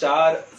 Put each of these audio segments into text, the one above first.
4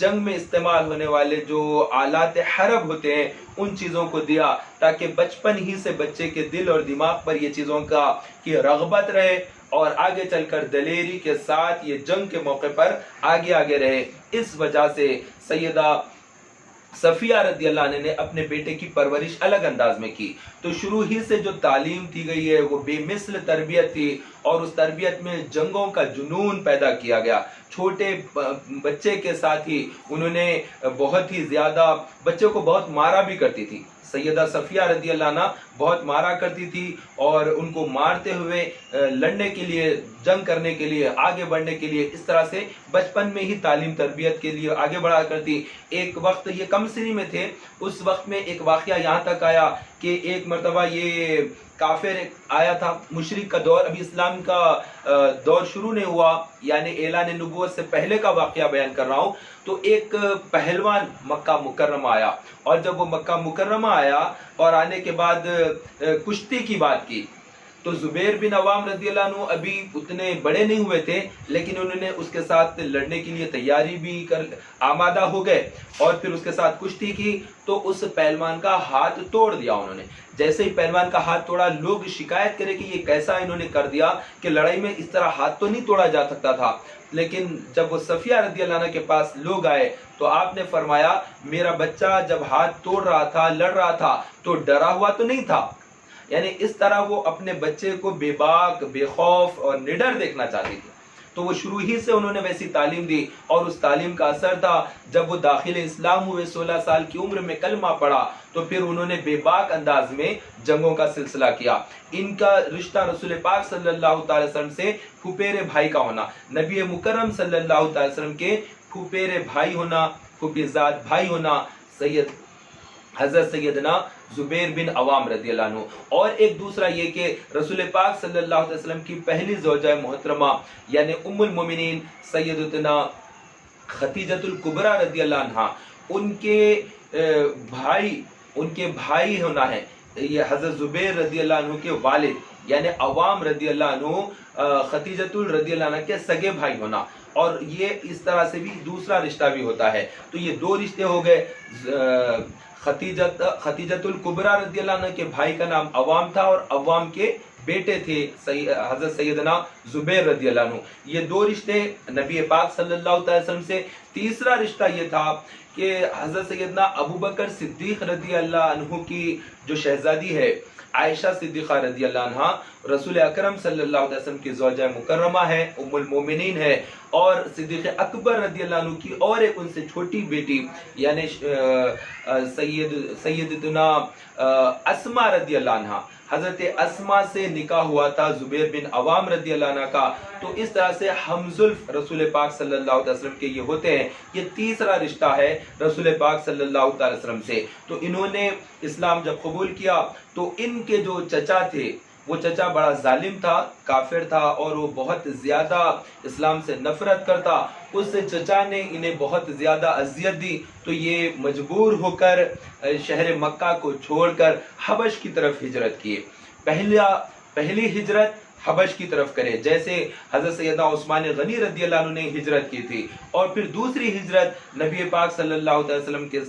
جنگ میں استعمال ہونے والے جو آلات حرب ہوتے ہیں ان چیزوں کو دیا تاکہ بچپن ہی سے بچے کے دل اور دماغ پر یہ چیزوں کی رغبت رہے اور آگے چل کر دلیری کے ساتھ یہ جنگ کے موقع پر آگے رہے۔ اس وجہ سے سیدہ صفیہ رضی اللہ عنہ نے اپنے بیٹے کی پرورش الگ انداز میں کی۔ تو شروع ہی سے جو تعلیم دی گئی ہے وہ بے مثل تربیت تھی، اور اس تربیت میں جنگوں کا جنون پیدا کیا گیا۔ چھوٹے بچے کے ساتھ ہی انہوں نے بہت ہی زیادہ بچے کو بہت مارا بھی کرتی تھی۔ سیدہ صفیہ رضی اللہ عنہ بہت مارا کرتی تھی اور ان کو مارتے ہوئے لڑنے کے لیے، جنگ کرنے کے لیے، آگے بڑھنے کے لیے اس طرح سے بچپن میں ہی تعلیم تربیت کے لیے آگے بڑھا کرتی۔ ایک وقت یہ کم سنی میں تھے، اس وقت میں ایک واقعہ یہاں تک آیا کہ ایک مرتبہ یہ کافر آیا تھا، مشرک کا دور، ابھی اسلام کا دور شروع نہیں ہوا، یعنی اعلان نبوت سے پہلے کا واقعہ بیان کر رہا ہوں۔ تو ایک پہلوان مکہ مکرمہ آیا، اور جب وہ مکہ مکرمہ آیا اور آنے کے بعد کشتی کی بات کی تو زبیر بن عوام رضی اللہ عنہ ابھی اتنے بڑے نہیں ہوئے تھے، لیکن انہوں نے اس کے ساتھ لڑنے کے لیے تیاری بھی کر آمادہ ہو گئے، اور پھر اس کے ساتھ کشتی کی تو اس پہلوان کا ہاتھ توڑ دیا انہوں نے۔ جیسے ہی پہلوان کا ہاتھ توڑا، لوگ شکایت کرے کہ یہ کیسا انہوں نے کر دیا کہ لڑائی میں اس طرح ہاتھ تو نہیں توڑا جا سکتا تھا۔ لیکن جب وہ صفیہ رضی اللہ عنہ کے پاس لوگ آئے تو آپ نے فرمایا میرا بچہ جب ہاتھ توڑ رہا تھا، لڑ رہا تھا تو ڈرا ہوا تو نہیں تھا، یعنی اس طرح وہ اپنے بچے کو بے باک، بے خوف اور نڈر دیکھنا چاہتی تھی۔ تو وہ شروع ہی سے انہوں نے ویسی تعلیم دی، اور اس تعلیم کا اثر تھا جب وہ داخل اسلام ہوئے، 16 سال کی عمر میں کلمہ پڑھا تو پھر انہوں نے بے باک انداز میں جنگوں کا سلسلہ کیا۔ ان کا رشتہ رسول پاک صلی اللہ تعالی وسلم سے پھپھیرے بھائی کا ہونا، نبی مکرم صلی اللہ تعالی وسلم کے پھپھیرے بھائی ہونا، پھوپھیزاد بھائی ہونا، حضرت سیدنا زبیر بن عوام رضی اللہ عنہ۔ اور ایک دوسرا یہ کہ رسول پاک صلی اللہ علیہ وسلم کی پہلی زوجہ محترمہ یعنی ام المومنین سیدتنا خدیجۃ الکبریٰ رضی اللہ عنہ، ان کے بھائی ہونا ہے یہ حضرت زبیر رضی اللہ عنہ کے والد یعنی عوام رضی اللہ عنہ خدیجۃ رضی اللہ عنہ کے سگے بھائی ہونا، اور یہ اس طرح سے بھی دوسرا رشتہ بھی ہوتا ہے۔ تو یہ دو رشتے ہو گئے۔ خدیجۃ الکبریٰ رضی اللہ عنہ کے بھائی کا نام عوام تھا، اور عوام کے بیٹے تھے حضرت سیدنا زبیر رضی اللہ عنہ۔ یہ دو رشتے نبی پاک صلی اللہ علیہ وسلم سے۔ تیسرا رشتہ یہ تھا کہ حضرت سیدنا ابوبکر صدیق رضی اللہ عنہ کی جو شہزادی ہے عائشہ صدیقہ رضی اللہ عنہ، رسول اکرم صلی اللہ علیہ وسلم کی زوجہ مکرمہ ہے، ام المومنین ہے، اور صدیق اکبر رضی اللہ عنہ کی اور ایک ان سے چھوٹی بیٹی یعنی سیدتنا اسماء رضی اللہ عنہ، حضرت اسماء سے نکاح ہوا تھا زبیر بن عوام رضی اللہ عنہ کا۔ تو اس طرح سے ہمزلف رسول پاک صلی اللہ علیہ وسلم کے یہ ہوتے ہیں۔ یہ تیسرا رشتہ ہے رسول پاک صلی اللہ علیہ وسلم سے۔ تو انہوں نے اسلام جب قبول کیا تو ان کے جو چچا تھے وہ چچا بڑا ظالم تھا، کافر تھا، اور وہ بہت زیادہ اسلام سے نفرت کرتا۔ اس چچا نے انہیں بہت زیادہ اذیت دی تو یہ مجبور ہو کر شہر مکہ کو چھوڑ کر حبش کی طرف ہجرت کیے۔ پہلی ہجرت حبش کی طرف کرے، جیسے حضرت سیدنا عثمان غنی رضی اللہ عنہ نے ہجرت کی تھی، اور پھر دوسری ہجرت نبی پاک صلی اللہ علیہ وسلم کے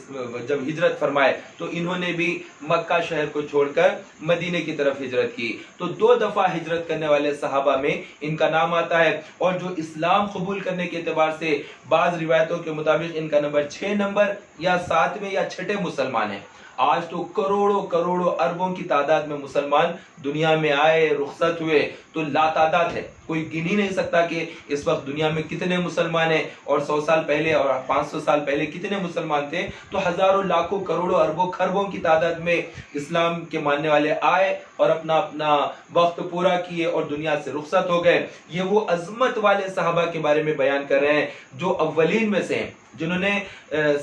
جب ہجرت فرمائے تو انہوں نے بھی مکہ شہر کو چھوڑ کر مدینے کی طرف ہجرت کی۔ تو 2 دفعہ ہجرت کرنے والے صحابہ میں ان کا نام آتا ہے، اور جو اسلام قبول کرنے کے اعتبار سے بعض روایتوں کے مطابق ان کا نمبر 6 نمبر یا 7ویں یا 6ٹھے مسلمان ہیں۔ آج تو کروڑوں اربوں کی تعداد میں مسلمان دنیا میں آئے، رخصت ہوئے، تو لا تعداد ہے، کوئی گن ہی نہیں سکتا کہ اس وقت دنیا میں کتنے مسلمان ہیں، اور 100 سال پہلے اور 500 سال پہلے کتنے مسلمان تھے۔ تو ہزاروں، لاکھوں، کروڑوں، اربوں، خربوں کی تعداد میں اسلام کے ماننے والے آئے اور اپنا وقت پورا کیے اور دنیا سے رخصت ہو گئے۔ یہ وہ عظمت والے صحابہ کے بارے میں بیان کر رہے ہیں جو اولین میں سے ہیں، جنہوں نے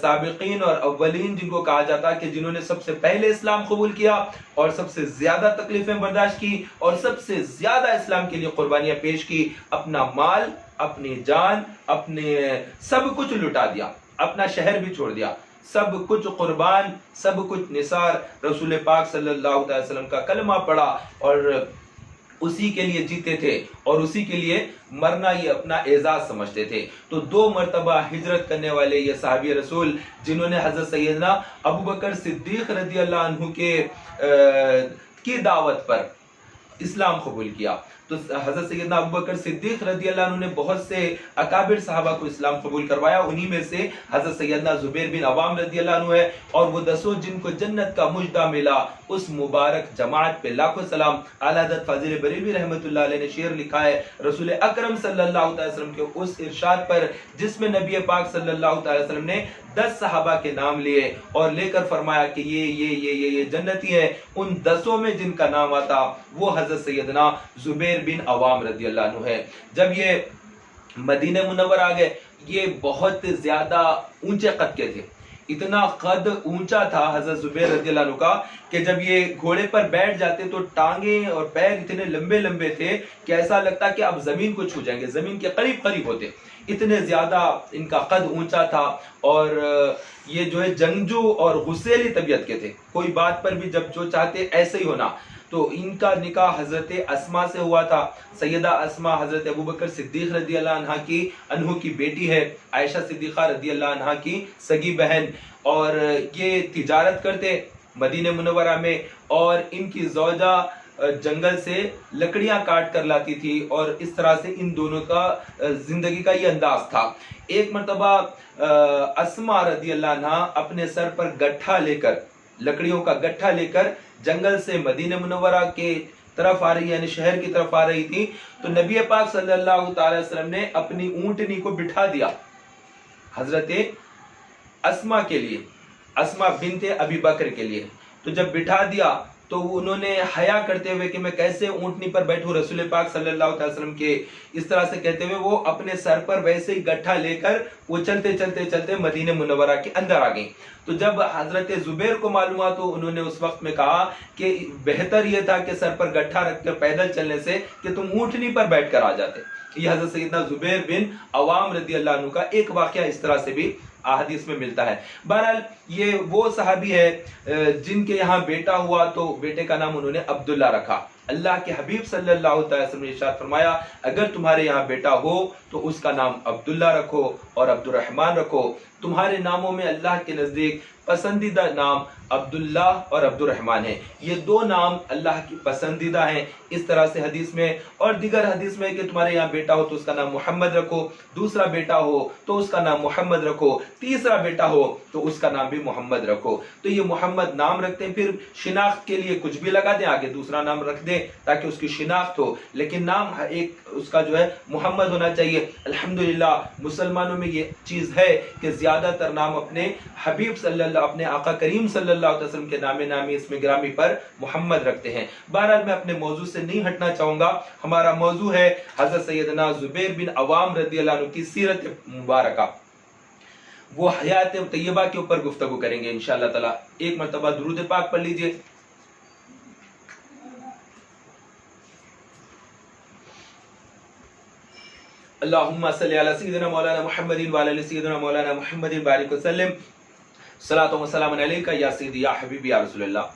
سابقین اور اولین جن کو کہا جاتا ہے کہ جنہوں نے سب سے پہلے اسلام قبول کیا اور سب سے زیادہ تکلیفیں برداشت کی اور سب سے زیادہ اسلام کے لیے قربانیاں پیش کی، اپنا مال، اپنی جان، اپنے سب کچھ لٹا دیا، اپنا شہر بھی چھوڑ دیا، سب کچھ قربان، سب کچھ نثار، رسول پاک صلی اللہ علیہ وسلم کا کلمہ پڑھا اور اسی کے لیے جیتے تھے اور اسی کے لیے مرنا یہ اپنا اعزاز سمجھتے تھے۔ تو 2 مرتبہ ہجرت کرنے والے یہ صحابی رسول جنہوں نے حضرت سیدنا ابوبکر صدیق رضی اللہ عنہ کی دعوت پر اسلام قبول کیا، تو حضرت سیدنا ابوبکر صدیق رضی اللہ عنہ نے بہت سے اکابر صحابہ کو اسلام قبول کروایا، انہی میں سے حضرت سیدنا زبیر بن عوام رضی اللہ عنہ ہے، اور وہ 10 جن کو جنت کا مجدہ ملا، اس مبارک جماعت پہ لاکھوں سلام۔ اعلیٰ حضرت فاضل بریلوی رحمۃ اللہ علیہ نے شعر لکھا ہے رسول اکرم صلی اللہ علیہ وسلم کے اس ارشاد پر جس میں نبی پاک صلی اللہ علیہ وسلم نے 10 صحابہ کے نام لیے اور لے کر فرمایا کہ یہ جنتی ہے، ان 10 میں جن کا نام آتا وہ حضرت سیدنا زبیر بن عوام رضی اللہ عنہ ہے۔ جب یہ مدینہ منور آ گئے، یہ بہت زیادہ اونچے قد کے تھے، اتنا قد اونچا تھا حضرت زبیر رضی اللہ عنہ کا کہ جب یہ گھوڑے پر بیٹھ جاتے تو ٹانگیں اور پیر اتنے لمبے لمبے تھے کہ ایسا لگتا کہ اب زمین کو چھو جائیں گے، زمین کے قریب قریب ہوتے، اتنے زیادہ ان کا قد اونچا تھا۔ اور یہ جو ہے جنگجو اور غصیلی طبیعت کے تھے، کوئی بات پر بھی جب جو چاہتے ایسے ہی ہونا۔ تو ان کا نکاح حضرت اسما سے ہوا تھا۔ سیدہ اسما حضرت ابوبکر صدیق رضی اللہ عنہ کی بیٹی ہے، عائشہ صدیقہ رضی اللہ عنہ کی سگی بہن، اور یہ تجارت کرتے مدینہ منورہ میں، اور ان کی زوجہ جنگل سے لکڑیاں کاٹ کر لاتی تھی، اور اس طرح سے ان دونوں کا زندگی کا یہ انداز تھا۔ ایک مرتبہ اسما رضی اللہ عنہ اپنے سر پر گٹھا لے کر، لکڑیوں کا گٹھا لے کر جنگل سے مدینہ منورہ کے طرف آ رہی، یعنی شہر کی طرف آ رہی تھی، تو نبی پاک صلی اللہ تعالی وسلم نے اپنی اونٹنی کو بٹھا دیا حضرت اسما کے لیے، اسما بنت ابی بکر کے لیے۔ تو جب بٹھا دیا تو انہوں نے حیا کرتے ہوئے کہ میں کیسے اونٹنی پر بیٹھوں رسول پاک صلی اللہ علیہ وسلم کے، اس طرح سے کہتے ہوئے وہ اپنے سر پر ویسے ہی گٹھا لے کر وہ چلتے مدینہ منورہ کے اندر آ گئیں۔ تو جب حضرت زبیر کو معلوم ہوا تو انہوں نے اس وقت میں کہا کہ بہتر یہ تھا کہ سر پر گٹھا رکھ کر پیدل چلنے سے کہ تم اونٹنی پر بیٹھ کر آ جاتے۔ یہ حضرت سیدنا زبیر بن عوام رضی اللہ عنہ کا ایک واقعہ اس طرح سے بھی احادیث میں ملتا ہے۔ بہرحال یہ وہ صحابی ہے جن کے یہاں بیٹا ہوا تو بیٹے کا نام انہوں نے عبداللہ رکھا۔ اللہ کے حبیب صلی اللہ علیہ وسلم نے ارشاد فرمایا اگر تمہارے یہاں بیٹا ہو تو اس کا نام عبداللہ رکھو اور عبد الرحمن رکھو۔ تمہارے ناموں میں اللہ کے نزدیک پسندیدہ نام عبداللہ اور عبد الرحمن ہے، یہ 2 نام اللہ کی پسندیدہ ہیں۔ اس طرح سے حدیث میں اور دیگر حدیث میں کہ تمہارے یہاں بیٹا ہو تو اس کا نام محمد رکھو، دوسرا بیٹا ہو تو اس کا نام محمد رکھو، تیسرا بیٹا ہو تو اس کا نام بھی محمد رکھو۔ تو یہ محمد نام رکھتے ہیں، پھر شناخت کے لیے کچھ بھی لگا دیں، آگے دوسرا نام رکھ دیں تاکہ اس کی شناخت ہو، لیکن نام ایک اس کا جو ہے محمد ہونا چاہیے۔ الحمدللہ مسلمانوں میں یہ چیز ہے کہ زیادہ تر نام اپنے حبیب صلی اللہ، اپنے آقا کریم صلی اللہ علیہ وسلم کے نام نامی اس میں گرامی پر محمد رکھتے ہیں۔ بہرحال میں اپنے موضوع سے نہیں ہٹنا چاہوں گا، ہمارا موضوع ہے حضرت سیدنا زبیر بن عوام رضی اللہ عنہ کی سیرت مبارکہ، وہ حیات طیبہ کے اوپر گفتگو کریں گے انشاءاللہ تعالی۔ ایک مرتبہ درود پاک پڑھ لیجئے۔ اللہم صلی علی سیدنا مولانا محمد وعلی آل سیدنا مولانا محمد بارک وسلم، صلاۃ و سلام علیکہ یا سیدی یا حبیبی یا رسول اللہ۔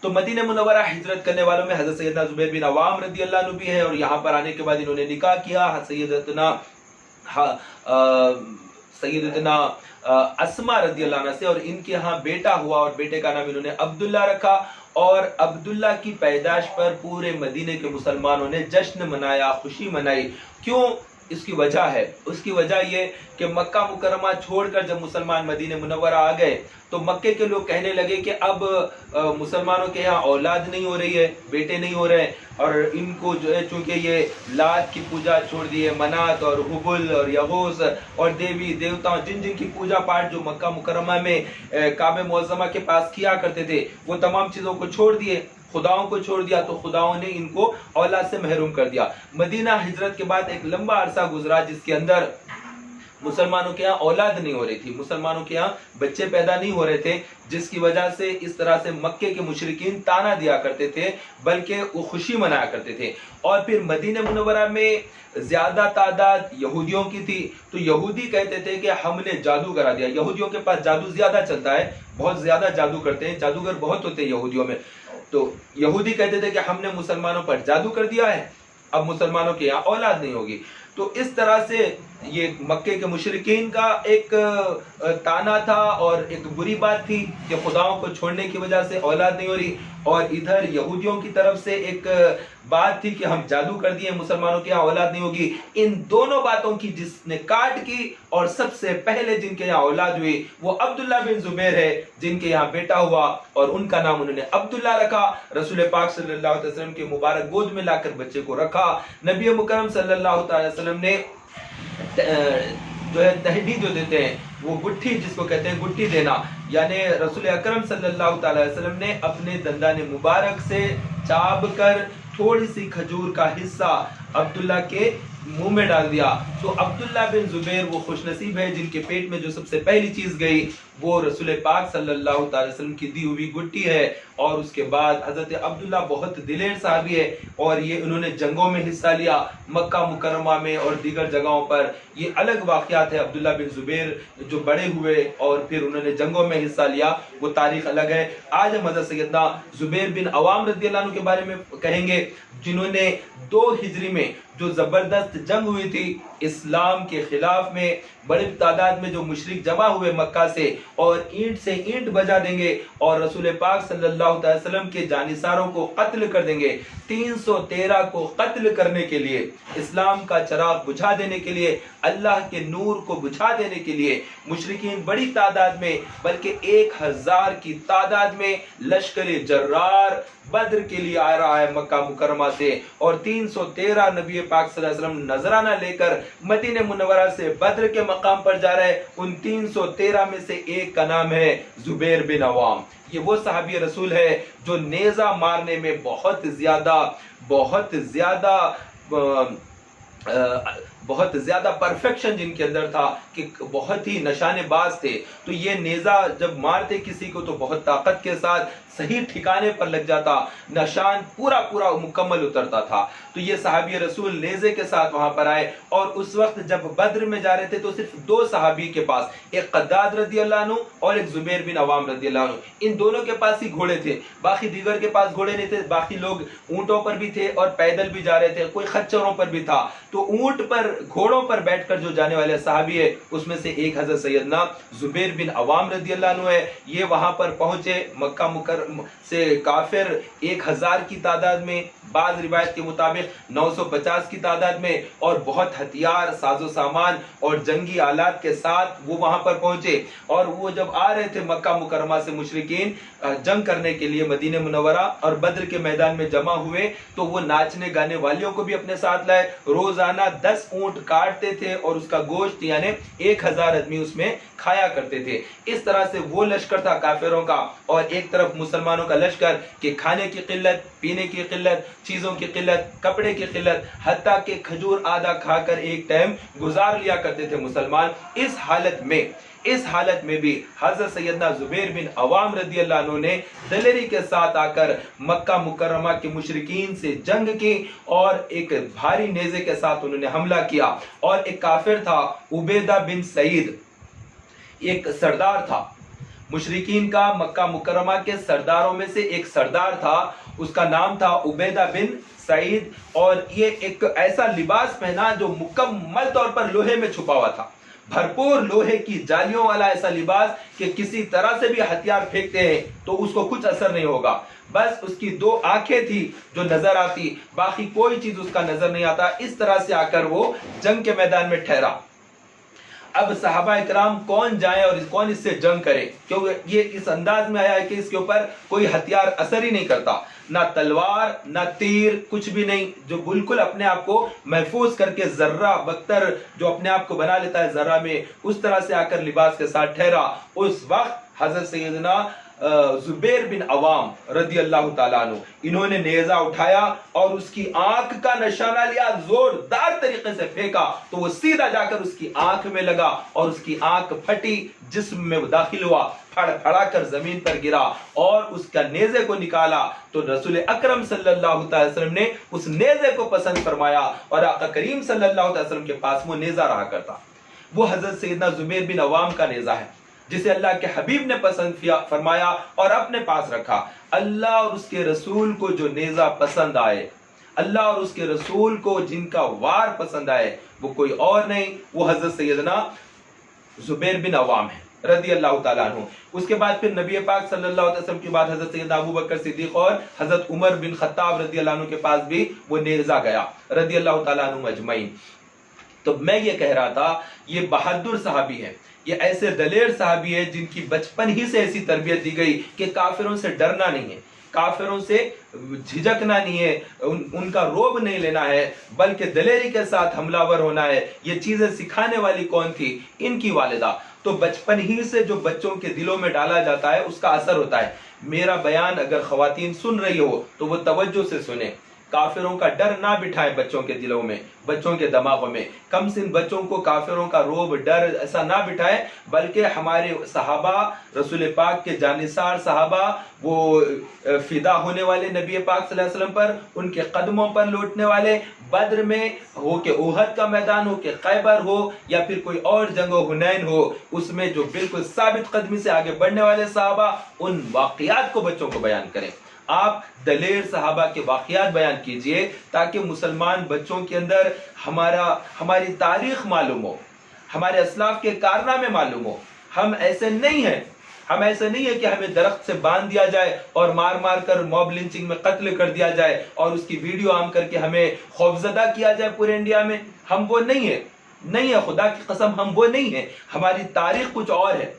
تو مدینہ منورہ ہجرت کرنے والوں میں حضرت سیدنا زبیر بن عوام رضی اللہ عنہ بھی ہے، اور یہاں پر آنے کے بعد انہوں نے نکاح کیا سیدتنا اسما رضی اللہ عنہ سے، اور ان کے ہاں بیٹا ہوا اور بیٹے کا نام انہوں نے عبداللہ رکھا، اور عبداللہ کی پیدائش پر پورے مدینے کے مسلمانوں نے جشن منایا، خوشی منائی۔ کیوں؟ اس کی وجہ ہے، اس کی وجہ یہ کہ مکہ مکرمہ چھوڑ کر جب مسلمان مدینہ منورہ آ گئے تو مکے کے لوگ کہنے لگے کہ اب مسلمانوں کے یہاں اولاد نہیں ہو رہی ہے، بیٹے نہیں ہو رہے، اور ان کو جو ہے چونکہ یہ لات کی پوجا چھوڑ دی ہے، منات اور حبل اور یغوث اور دیوی دیوتاؤں جن کی پوجا پاٹ جو مکہ مکرمہ میں کعبہ معظمہ کے پاس کیا کرتے تھے وہ تمام چیزوں کو چھوڑ دیے، خداؤں کو چھوڑ دیا، تو خداؤں نے ان کو اولاد سے محروم کر دیا۔ مدینہ ہجرت کے بعد ایک لمبا عرصہ گزرا جس کے اندر مسلمانوں کے یہاں اولاد نہیں ہو رہی تھی، مسلمانوں کے یہاں بچے پیدا نہیں ہو رہے تھے، جس کی وجہ سے اس طرح سے مکے کے مشرکین تانا دیا کرتے تھے، بلکہ وہ خوشی منایا کرتے تھے۔ اور پھر مدینہ منورہ میں زیادہ تعداد یہودیوں کی تھی، تو یہودی کہتے تھے کہ ہم نے جادو کرا دیا، یہودیوں کے پاس جادو زیادہ چلتا ہے، بہت زیادہ جادو کرتے ہیں، جادوگر بہت ہوتے ہیں یہودیوں میں، تو یہودی کہتے تھے کہ ہم نے مسلمانوں پر جادو کر دیا ہے، اب مسلمانوں کے یہاں اولاد نہیں ہوگی۔ تو اس طرح سے یہ مکے کے مشرکین کا ایک تانا تھا اور ایک بری بات تھی کہ خداؤں کو چھوڑنے کی وجہ سے اولاد نہیں ہو رہی، اور ادھر یہودیوں کی طرف سے ایک بات تھی کہ ہم جادو کر دیے، مسلمانوں کے یہاں اولاد نہیں ہوگی۔ ان دونوں باتوں کی جس نے کاٹ کی اور سب سے پہلے جن کے یہاں اولاد ہوئی وہ عبداللہ بن زبیر ہے، جن کے یہاں بیٹا ہوا اور ان کا نام انہوں نے عبداللہ رکھا۔ رسول پاک صلی اللہ علیہ وسلم کے مبارک گود میں لا کر بچے کو رکھا۔ نبی مکرم صلی اللہ علیہ وسلم نے جو ہے تہڈی جو دیتے ہیں، وہ گٹھی جس کو کہتے ہیں گٹھی دینا، یعنی رسول اکرم صلی اللہ تعالی وسلم نے اپنے دندان مبارک سے چاب کر تھوڑی سی کھجور کا حصہ عبداللہ کے منہ میں ڈال دیا۔ تو عبداللہ بن زبیر وہ خوش نصیب ہے جن کے پیٹ میں جو سب سے پہلی چیز گئی وہ رسول پاک صلی اللہ تعالی وسلم کی دی ہوئی گٹھی ہے۔ اور اس کے بعد حضرت عبداللہ بہت دلیر صحابی ہے، اور یہ انہوں نے جنگوں میں حصہ لیا، مکہ مکرمہ میں اور دیگر جگہوں پر، یہ الگ واقعات ہے۔ عبداللہ بن زبیر جو بڑے ہوئے اور پھر انہوں نے جنگوں میں حصہ لیا، وہ تاریخ الگ ہے۔ آج ہم حضرت سیدنا زبیر بن عوام رضی اللہ عنہ کے بارے میں کہیں گے، جنہوں نے 2 ہجری میں جو زبردست جنگ ہوئی تھی اسلام کے خلاف میں، بڑی تعداد میں جو مشرک جمع ہوئے مکہ سے، اور اینٹ سے اینٹ بجا دیں گے اور رسول پاک صلی اللہ علیہ وسلم کے جانثاروں کو قتل کر دیں گے۔ 313 کو قتل کرنے کے لیے، اسلام کا چراغ بجھا دینے کے لیے، اللہ کے نور کو بجھا دینے کے لیے مشرکین بڑی تعداد میں، بلکہ 1000 کی تعداد میں لشکر جرار بدر کے لیے آ رہا ہے مکہ مکرمہ سے، اور 313 نبی پاک صلی اللہ علیہ وسلم نذرانہ لے کر مدینہ منورہ سے بدر کے مقام پر جا رہے۔ ان 313 میں سے ایک کا نام ہے زبیر بن عوام۔ یہ وہ صحابی رسول ہے جو نیزہ مارنے میں بہت زیادہ پرفیکشن جن کے اندر تھا، کہ بہت ہی نشانے باز تھے۔ تو یہ نیزہ جب مارتے کسی کو تو بہت طاقت کے ساتھ صحیح ٹھکانے پر لگ جاتا، نشان پورا مکمل اترتا تھا۔ تو یہ صحابی رسول نیزے کے ساتھ وہاں پر آئے، اور اس وقت جب بدر میں جا رہے تھے تو صرف 2 صحابی کے پاس، ایک قداد رضی اللہ عنہ اور ایک زبیر بن عوام رضی اللہ عنہ، ان دونوں کے پاس ہی گھوڑے تھے، باقی دیگر کے پاس گھوڑے نہیں تھے۔ باقی لوگ اونٹوں پر بھی تھے اور پیدل بھی جا رہے تھے، کوئی خچروں پر بھی تھا۔ تو اونٹ پر، گھوڑوں پر بیٹھ کر جو جانے والے صحابی ہے اس میں سے ایک حضرت سیدنا زبیر بن عوام رضی اللہ عنہ ہے۔ یہ وہاں پر پہنچے، مکہ مکرمہ سے کافر 1000 کی تعداد میں، بعض روایت کے مطابق 950 کی تعداد میں، اور بہت ہتھیار، ساز و سامان اور جنگی آلات کے ساتھ وہ وہاں پر پہنچے۔ اور وہ جب آ رہے تھے مکہ مکرمہ سے مشرکین جنگ کرنے کے لیے مدینہ منورہ اور بدر کے میدان میں جمع ہوئے، تو وہ ناچنے گانے والیوں کو بھی اپنے ساتھ لائے۔ روزانہ 10 اونٹ کاٹتے تھے اور اس کا گوشت یعنی 1000 آدمی اس میں کھایا کرتے تھے۔ اس طرح سے وہ لشکر تھا کافروں کا، اور ایک طرف مسلمانوں کا لشکر کہ کھانے کی قلت، پینے کی قلت، چیزوں کی قلت، کپڑے کی قلت، حتیٰ کہ کھجور آدھا کھا کر ایک ٹائم گزار لیا کرتے تھے مسلمان۔ اس حالت میں بھی حضرت سیدنا زبیر بن عوام رضی اللہ عنہ نے دلیری کے ساتھ آ کر مکہ مکرمہ کے مشرکین سے جنگ کی، اور ایک بھاری نیزے کے ساتھ انہوں نے حملہ کیا۔ اور ایک کافر تھا عبیدہ بن سعید، ایک سردار تھا مشرکین کا، مکہ مکرمہ کے سرداروں میں سے ایک سردار تھا، اس کا نام تھا عبیدہ بن سعید۔ اور یہ ایک ایسا لباس پہنا جو مکمل طور پر لوہے میں چھپا ہوا تھا، بھرپور لوہے کی جالیوں والا ایسا لباس کہ کسی طرح سے بھی ہتھیار پھینکتے ہیں تو اس کو کچھ اثر نہیں ہوگا۔ بس اس کی 2 آنکھیں تھی جو نظر آتی، باقی کوئی چیز اس کا نظر نہیں آتا۔ اس طرح سے آ کر وہ جنگ کے میدان میں ٹھہرا۔ اب صحابہ اکرام کون جائیں اور کون اس سے جنگ کرے، کیونکہ یہ اس انداز میں آیا ہے کہ اس کے اوپر کوئی ہتھیار اثر ہی نہیں کرتا، نہ تلوار نہ تیر، کچھ بھی نہیں، جو بالکل اپنے آپ کو محفوظ کر کے ذرہ بختر جو اپنے آپ کو بنا لیتا ہے ذرہ میں، اس طرح سے آ کر لباس کے ساتھ ٹھہرا۔ اس وقت حضرت سیدنا زبیر بن عوام رضی اللہ تعالیٰ عنہ، انہوں نے نیزہ اٹھایا اور اس کی آنکھ کا نشانہ لیا، زوردار طریقے سے پھینکا تو وہ سیدھا جا کر اس کی آنکھ میں لگا اور اس کی آنکھ پھٹی، جسم میں داخل ہوا، پھڑ پھڑا کر زمین پر گرا اور اس کا نیزے کو نکالا تو رسول اکرم صلی اللہ علیہ وسلم نے اس نیزے کو پسند فرمایا اور آقا کریم صلی اللہ علیہ وسلم کے پاس وہ نیزہ رہا کرتا۔ وہ حضرت سیدنا زبیر بن عوام کا نیزہ ہے جسے اللہ کے حبیب نے پسند فرمایا اور اپنے پاس رکھا۔ اللہ اور اس کے رسول کو جو نیزہ پسند آئے، اللہ اور اس کے رسول کو جن کا وار پسند آئے، وہ کوئی اور نہیں، وہ حضرت سیدنا زبیر بن عوام ہے رضی اللہ تعالیٰ عنہ۔ اس کے بعد پھر نبی پاک صلی اللہ علیہ وسلم کے بعد حضرت سیدنا ابو بکر صدیق اور حضرت عمر بن خطاب رضی اللہ عنہ کے پاس بھی وہ نیزہ گیا رضی اللہ تعالیٰ عنہ اجمعین۔ تو میں یہ کہہ رہا تھا، یہ بہادر صحابی ہے، یہ ایسے دلیر صحابی ہے جن کی بچپن ہی سے ایسی تربیت دی گئی کہ کافروں سے ڈرنا نہیں ہے، کافروں سے جھجکنا نہیں ہے، ان کا روب نہیں لینا ہے، بلکہ دلیری کے ساتھ حملہ ور ہونا ہے۔ یہ چیزیں سکھانے والی کون تھی؟ ان کی والدہ۔ تو بچپن ہی سے جو بچوں کے دلوں میں ڈالا جاتا ہے اس کا اثر ہوتا ہے۔ میرا بیان اگر خواتین سن رہی ہو تو وہ توجہ سے سنیں، کافروں کا ڈر نہ بٹھائیں بچوں کے دلوں میں، بچوں کے دماغوں میں، کم سن بچوں کو کافروں کا روب ڈر ایسا نہ بٹھائیں، بلکہ ہمارے صحابہ، رسول پاک کے جانثار صحابہ، وہ فدا ہونے والے نبی پاک صلی اللہ علیہ وسلم پر، ان کے قدموں پر لوٹنے والے، بدر میں ہو کہ احد کا میدان ہو کہ خیبر ہو یا پھر کوئی اور جنگ و حنین ہو، اس میں جو بالکل ثابت قدمی سے آگے بڑھنے والے صحابہ، ان واقعات کو بچوں کو بیان کریں۔ آپ دلیر صحابہ کے واقعات بیان کیجئے تاکہ مسلمان بچوں کے اندر ہماری تاریخ معلوم ہو، ہمارے اسلاف کے کارنامے معلوم ہو۔ ہم ایسے نہیں ہیں، ہم ایسے نہیں ہے کہ ہمیں درخت سے باندھ دیا جائے اور مار مار کر موب لنچنگ میں قتل کر دیا جائے اور اس کی ویڈیو عام کر کے ہمیں خوفزدہ کیا جائے پورے انڈیا میں۔ ہم وہ نہیں ہیں، نہیں ہے، خدا کی قسم ہم وہ نہیں ہیں۔ ہماری تاریخ کچھ اور ہے،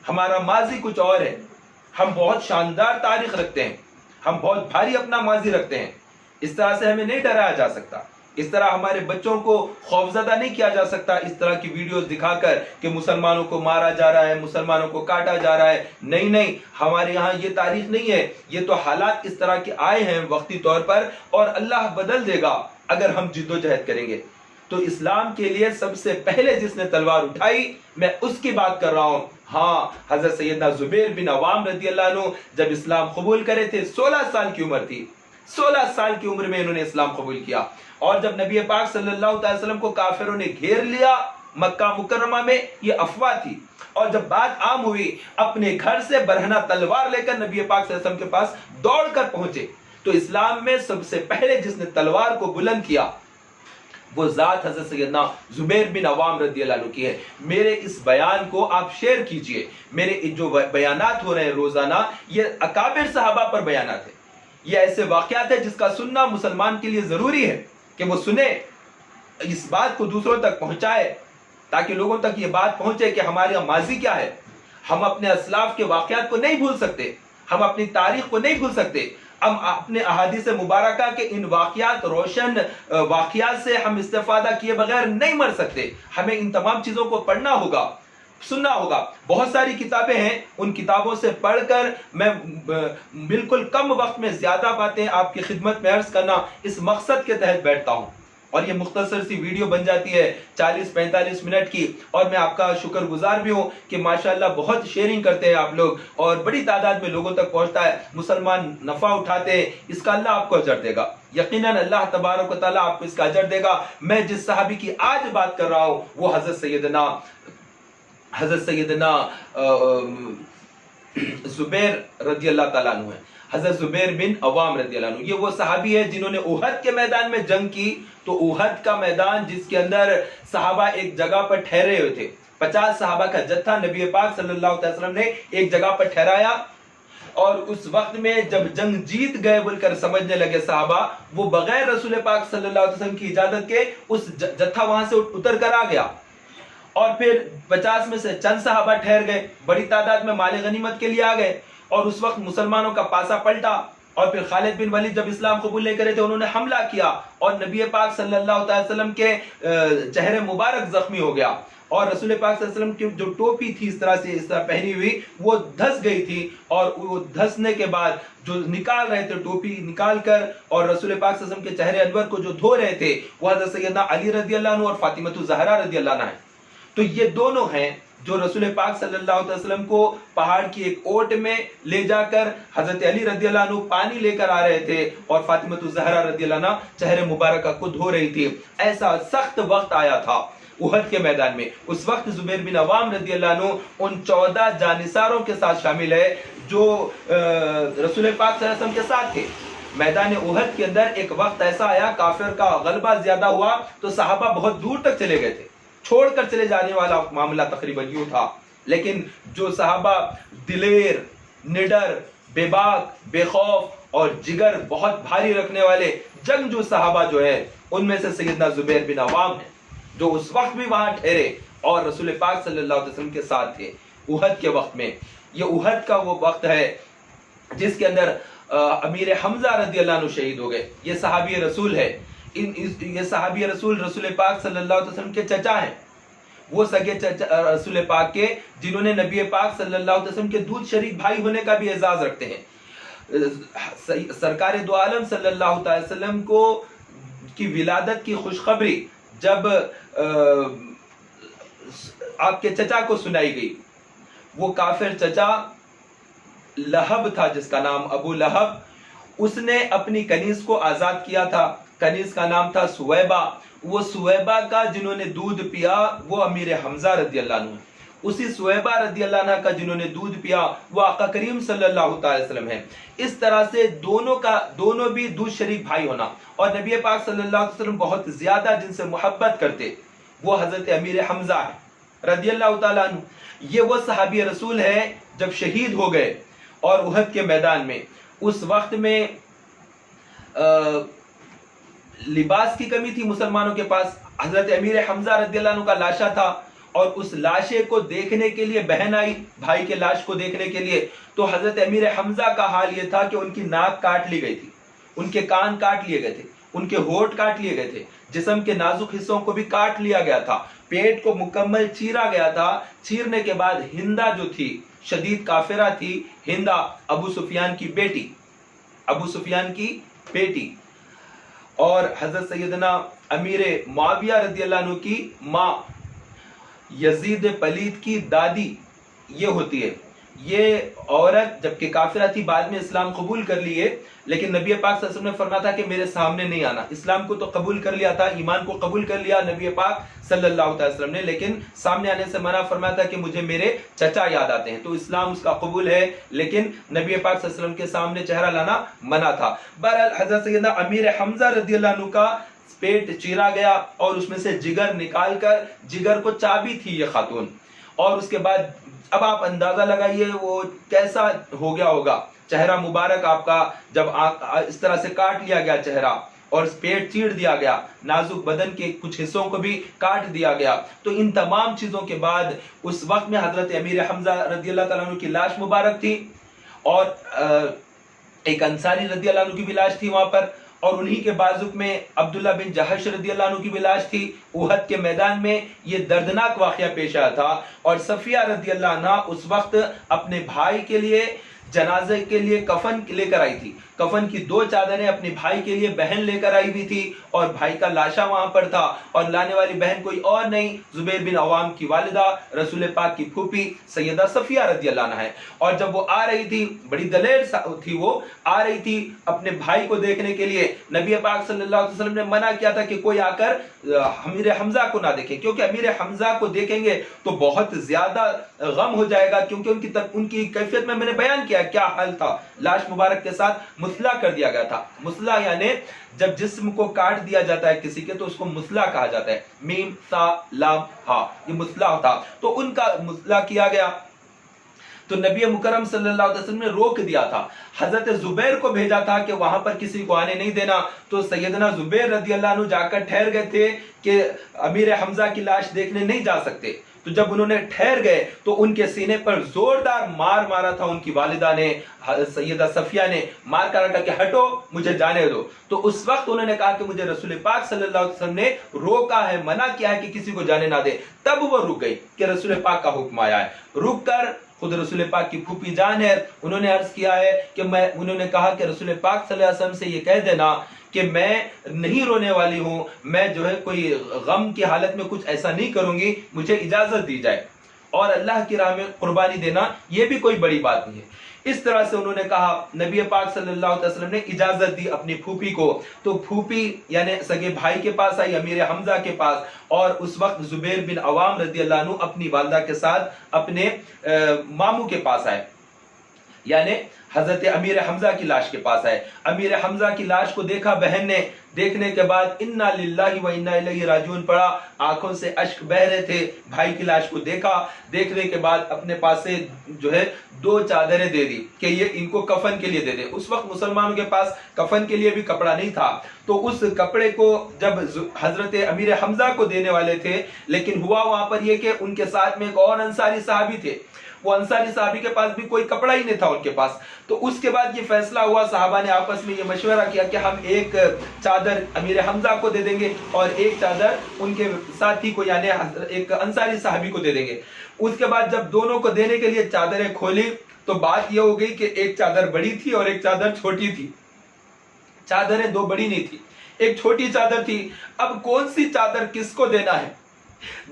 ہمارا ماضی کچھ اور ہے۔ ہم بہت شاندار تاریخ رکھتے ہیں، ہم بہت بھاری اپنا ماضی رکھتے ہیں۔ اس طرح سے ہمیں نہیں ڈرایا جا سکتا، اس طرح ہمارے بچوں کو خوفزدہ نہیں کیا جا سکتا اس طرح کی ویڈیوز دکھا کر کہ مسلمانوں کو مارا جا رہا ہے، مسلمانوں کو کاٹا جا رہا ہے۔ نہیں نہیں، ہمارے یہاں یہ تاریخ نہیں ہے، یہ تو حالات اس طرح کے آئے ہیں وقتی طور پر، اور اللہ بدل دے گا اگر ہم جد و جہد کریں گے۔ تو اسلام کے لیے سب سے پہلے جس نے تلوار اٹھائی، میں اس کی بات کر رہا ہوں۔ ہاں، حضرت سیدنا زبیر بن عوام رضی اللہ عنہ جب اسلام قبول کرے تھے، 16 سال کی عمر تھی، 16 سال کی عمر میں انہوں نے اسلام قبول کیا۔ اور جب نبی پاک صلی اللہ علیہ وسلم کو کافروں نے گھیر لیا مکہ مکرمہ میں، یہ افواہ تھی، اور جب بات عام ہوئی، اپنے گھر سے برہنہ تلوار لے کر نبی پاک صلی اللہ علیہ وسلم کے پاس دوڑ کر پہنچے۔ تو اسلام میں سب سے پہلے جس نے تلوار کو بلند کیا وہ ذات حضرت سیدنا زبیر بن عوام رضی اللہ عنہ کی ہے۔ میرے اس بیان کو آپ شیئر کیجئے۔ میرے جو بیانات ہو رہے ہیں روزانہ، یہ اکابر صحابہ پر بیانات ہیں، یہ ایسے واقعات ہیں جس کا سننا مسلمان کے لیے ضروری ہے کہ وہ سنے، اس بات کو دوسروں تک پہنچائے تاکہ لوگوں تک یہ بات پہنچے کہ ہمارا ماضی کیا ہے۔ ہم اپنے اسلاف کے واقعات کو نہیں بھول سکتے، ہم اپنی تاریخ کو نہیں بھول سکتے، ہم اپنے احادیث مبارکہ کے ان واقعات، روشن واقعات سے ہم استفادہ کیے بغیر نہیں مر سکتے۔ ہمیں ان تمام چیزوں کو پڑھنا ہوگا، سننا ہوگا۔ بہت ساری کتابیں ہیں، ان کتابوں سے پڑھ کر میں بالکل کم وقت میں زیادہ باتیں آپ کی خدمت میں عرض کرنا اس مقصد کے تحت بیٹھتا ہوں، اور یہ مختصر سی ویڈیو بن جاتی ہے 40-45 منٹ کی، اور میں آپ کا شکر گزار بھی ہوں کہ ماشاءاللہ بہت شیئرنگ کرتے ہیں آپ لوگ اور بڑی تعداد میں لوگوں تک پہنچتا ہے، مسلمان نفع اٹھاتے ہیں، اس کا اللہ آپ کو اجر دے گا، یقیناً اللہ تبارک و تعالیٰ آپ کو اس کا اجر دے گا۔ میں جس صحابی کی آج بات کر رہا ہوں وہ حضرت سیدنا زبیر رضی اللہ تعالیٰ عنہ ہے، حضرت زبیر بن عوام رضی اللہ عنہ۔ یہ وہ صحابی ہے جنہوں نے احد کے میدان میں جنگ کی۔ تو احد کا میدان جس کے اندر صحابہ ایک جگہ پر ٹھہرے ہوئے تھے، 50 صحابہ کا جتھا نبی پاک صلی اللہ علیہ وسلم نے ایک جگہ پر ٹھہرایا، اور اس وقت میں جب جنگ جیت گئے بول کر سمجھنے لگے صحابہ، وہ بغیر رسول پاک صلی اللہ علیہ وسلم کی اجازت کے اس جتھا وہاں سے اتر کر آ گیا، اور پھر 50 میں سے چند صحابہ ٹھہر گئے، بڑی تعداد میں مال غنیمت کے لیے آ گئے، اور اس وقت مسلمانوں کا پاسا پلٹا، اور پھر خالد بن ولید جب اسلام قبول نہیں کرے تھے انہوں نے حملہ کیا، اور نبی پاک صلی اللہ علیہ وسلم کے چہرے مبارک زخمی ہو گیا، اور رسول پاک صلی اللہ علیہ وسلم کی جو ٹوپی تھی اس طرح پہنی ہوئی وہ دھس گئی تھی، اور وہ دھسنے کے بعد جو نکال رہے تھے ٹوپی نکال کر اور رسول پاک صلی اللہ علیہ وسلم کے چہرے انور کو جو دھو رہے تھے وہ حضرت سیدنا علی رضی اللہ عنہ اور فاطمہ الزہرا رضی اللہ عنہ ہیں۔ تو یہ دونوں ہیں جو رسول پاک صلی اللہ علیہ وسلم کو پہاڑ کی ایک اوٹ میں لے جا کر حضرت علی رضی اللہ عنہ پانی لے کر آ رہے تھے اور فاطمہ الزہرا رضی اللہ عنہ چہرے مبارکہ کو دھو رہی تھی۔ ایسا سخت وقت آیا تھا احد کے میدان میں، اس وقت زبیر بن عوام رضی اللہ عنہ ان 14 جانثاروں کے ساتھ شامل ہے جو رسول پاک صلی اللہ علیہ وسلم کے ساتھ تھے۔ میدان احد کے اندر ایک وقت ایسا آیا، کافر کا غلبہ زیادہ ہوا تو صحابہ بہت دور تک چلے گئے تھے، چھوڑ کر چلے جانے والا معاملہ تقریباً یوں تھا، لیکن جو صحابہ دلیر، نڈر، بے باک، بے خوف اور جگر بہت بھاری رکھنے والے جنگجو صحابہ جو ہے ان میں سے سیدنا زبیر بن عوام ہیں، جو اس وقت بھی وہاں ٹھہرے اور رسول پاک صلی اللہ علیہ وسلم کے ساتھ تھے احد کے وقت میں۔ یہ احد کا وہ وقت ہے جس کے اندر امیر حمزہ رضی اللہ عنہ شہید ہو گئے۔ یہ صحابی رسول ہے، یہ صحابی رسول پاک صلی اللہ علیہ وسلم کے چچا ہیں، وہ سگے چچا رسول پاک کے جنہوں نے نبی پاک صلی اللہ علیہ وسلم کے دودھ شریک بھائی ہونے کا بھی اعزاز رکھتے ہیں۔ سرکار دو عالم صلی اللہ علیہ وسلم کو کی ولادت کی خوشخبری جب آپ کے چچا کو سنائی گئی، وہ کافر چچا لہب تھا جس کا نام ابو لہب، اس نے اپنی کنیز کو آزاد کیا تھا، کنیز کا نام تھا سویبہ، وہ سویبہ کا جنہوں نے دودھ پیا وہ امیر حمزہ رضی اللہ عنہ، اسی سویبہ رضی اللہ عنہ کا جنہوں نے دودھ پیا وہ آقا کریم صلی اللہ علیہ وسلم ہے۔ اس طرح سے دونوں بھی دودھ شریک بھائی ہونا، اور نبی پاک صلی اللہ علیہ وسلم بہت زیادہ جن سے محبت کرتے وہ حضرت امیر حمزہ ہے رضی اللہ تعالیٰ عنہ۔ یہ وہ صحابی رسول ہے جب شہید ہو گئے اور احد کے میدان میں، اس وقت میں لباس کی کمی تھی مسلمانوں کے پاس، حضرت امیر حمزہ رضی اللہ عنہ کا لاشا تھا اور اس لاشے کو دیکھنے کے لیے بہن آئی بھائی کے لاش کو دیکھنے کے لیے، تو حضرت امیر حمزہ کا حال یہ تھا کہ ان کی ناک کاٹ لی گئی تھی، ان کے کان کاٹ لیے گئے تھے، ان کے ہونٹ کاٹ لیے گئے تھے، جسم کے نازک حصوں کو بھی کاٹ لیا گیا تھا، پیٹ کو مکمل چیرا گیا تھا۔ چیرنے کے بعد ہندہ جو تھی شدید کافرہ تھی، ہندہ ابو سفیان کی بیٹی اور حضرت سیدنا امیر معاویہ رضی اللہ عنہ کی ماں یزید پلید کی دادی یہ ہوتی ہے۔ یہ عورت جبکہ کافرہ تھی بعد میں اسلام قبول کر لیے، لیکن نبی پاک صلی اللہ علیہ وسلم نے فرمایا تھا کہ میرے سامنے نہیں آنا۔ اسلام کو تو قبول کر لیا تھا، ایمان کو قبول کر لیا نبی پاک صلی اللہ علیہ وسلم نے، لیکن سامنے آنے سے منع فرمایا تھا کہ مجھے میرے چچا یاد آتے ہیں، تو اسلام اس کا قبول ہے لیکن نبی پاک صلی اللہ علیہ وسلم کے سامنے چہرہ لانا منع تھا۔ بہرحال حضرت سیدنا امیر حمزہ رضی اللہ عنہ کا پیٹ چیرا گیا اور اس میں سے جگر نکال کر، جگر کو چابی تھی یہ خاتون، اور اس کے بعد اب آپ اندازہ لگائیے وہ کیسا ہو گیا ہوگا چہرہ مبارک آپ کا، جب اس طرح سے کاٹ لیا گیا چہرہ اور پیٹ چیر دیا گیا، نازک بدن کے کچھ حصوں کو بھی کاٹ دیا گیا، تو ان تمام چیزوں کے بعد اس وقت میں حضرت امیر حمزہ رضی اللہ تعالیٰ عنہ کی لاش مبارک تھی اور ایک انصاری رضی اللہ عنہ کی بھی لاش تھی وہاں پر، اور انہی کے بازوک میں عبداللہ بن جہش رضی اللہ عنہ کی بھی لاش تھی۔ احد کے میدان میں یہ دردناک واقعہ پیش آیا تھا، اور صفیہ رضی اللہ عنہ اس وقت اپنے بھائی کے لیے جنازے کے لیے کفن لے کر آئی تھی، کفن کی 2 چادریں اپنے بھائی کے لیے بہن لے کر آئی ہوئی تھی، اور بھائی کا لاشا وہاں پر تھا، اور لانے والی بہن کوئی اور نہیں زبیر بن عوام کی والدہ رسول پاک کی پھوپھی سیدہ صفیہ رضی اللہ عنہ ہے۔ اور جب وہ آ رہی تھی، بڑی دلیر تھی، وہ آ رہی تھی اپنے بھائی کو دیکھنے کے لیے، نبی پاک صلی اللہ علیہ وسلم نے منع کیا تھا کہ کوئی آ کر امیر حمزہ کو نہ دیکھے، کیونکہ امیر حمزہ کو دیکھیں گے تو بہت زیادہ غم ہو جائے گا، کیونکہ ان کی کیفیت میں نے بیان کیا کیا حال تھا، لاش مبارک کے ساتھ مسلح کر دیا گیا تھا۔ مسلح یعنی جب جسم کو کاٹ دیا جاتا ہے کسی کے تو اس کو مسلح کہا جاتا ہے، میم تا لام ہا، یہ مسلح ہوتا، تو ان کا مسلح کیا گیا، تو نبی مکرم صلی اللہ علیہ وسلم نے روک دیا تھا، حضرت زبیر کو بھیجا تھا کہ وہاں پر کسی کو آنے نہیں دینا، تو سیدنا زبیر رضی اللہ عنہ جا کر ٹھہر گئے تھے کہ امیر حمزہ کی لاش دیکھنے نہیں جا سکتے، تو جب انہوں نے ٹھہر گئے تو ان کے سینے پر زوردار مار مارا تھا ان کی والدہ نے، سیدہ صفیہ نے مار کر کہا کہ ہٹو، مجھے جانے دو۔ تو اس وقت انہوں نے کہا کہ مجھے رسول پاک صلی اللہ علیہ وسلم نے روکا ہے، منع کیا ہے کہ کسی کو جانے نہ دے۔ تب وہ رک گئی کہ رسول پاک کا حکم آیا ہے۔ رک کر خود رسول پاک کی پھوپھی جان ہے، انہوں نے عرض کیا ہے کہ انہوں نے کہا کہ رسول پاک صلی اللہ علیہ وسلم سے یہ کہہ دینا کہ میں نہیں رونے والی ہوں، میں جو ہے کوئی غم کی حالت میں کچھ ایسا نہیں کروں گی، مجھے اجازت دی جائے۔ اور اللہ کی راہ میں قربانی دینا یہ بھی کوئی بڑی بات نہیں ہے۔ اس طرح سے انہوں نے کہا، نبی پاک صلی اللہ علیہ وسلم نے اجازت دی اپنی پھوپھی کو، تو پھوپھی یعنی سگے بھائی کے پاس آئی، امیر حمزہ کے پاس، اور اس وقت زبیر بن عوام رضی اللہ عنہ اپنی والدہ کے ساتھ اپنے ماموں کے پاس آئے، یعنی حضرت امیر حمزہ کی لاش کے پاس آئے۔ امیر حمزہ کی لاش کو دیکھا بہن نے، دیکھنے کے بعد انا للہ و انا الیہ راجعون پڑھا، آنکھوں سے اشک بہ رہے تھے۔ بھائی کی لاش کو دیکھا، دیکھنے کے بعد اپنے پاس سے جو ہے 2 چادریں دے دی کہ یہ ان کو کفن کے لیے دے دے۔ اس وقت مسلمانوں کے پاس کفن کے لیے بھی کپڑا نہیں تھا، تو اس کپڑے کو جب حضرت امیر حمزہ کو دینے والے تھے، لیکن ہوا وہاں پر یہ کہ ان کے ساتھ میں ایک اور انصاری صحابی تھے، وہ انصاری صحابی کے پاس بھی کوئی کپڑا ہی نہیں تھا ان کے پاس۔ تو اس کے بعد یہ فیصلہ ہوا، صحابہ نے آپس میں یہ مشورہ کیا کہ ہم ایک چادر امیر حمزہ کو دے دیں گے اور ایک چادر ان کے ساتھی کو یعنی ایک انصاری صحابی کو دے دیں گے۔ اس کے بعد جب دونوں کو دینے کے لیے چادریں کھولی تو بات یہ ہو گئی کہ ایک چادر بڑی تھی اور ایک چادر چھوٹی تھی۔ چادریں 2 بڑی نہیں تھی، ایک چھوٹی چادر تھی۔ اب کون سی چادر کس کو دینا ہے؟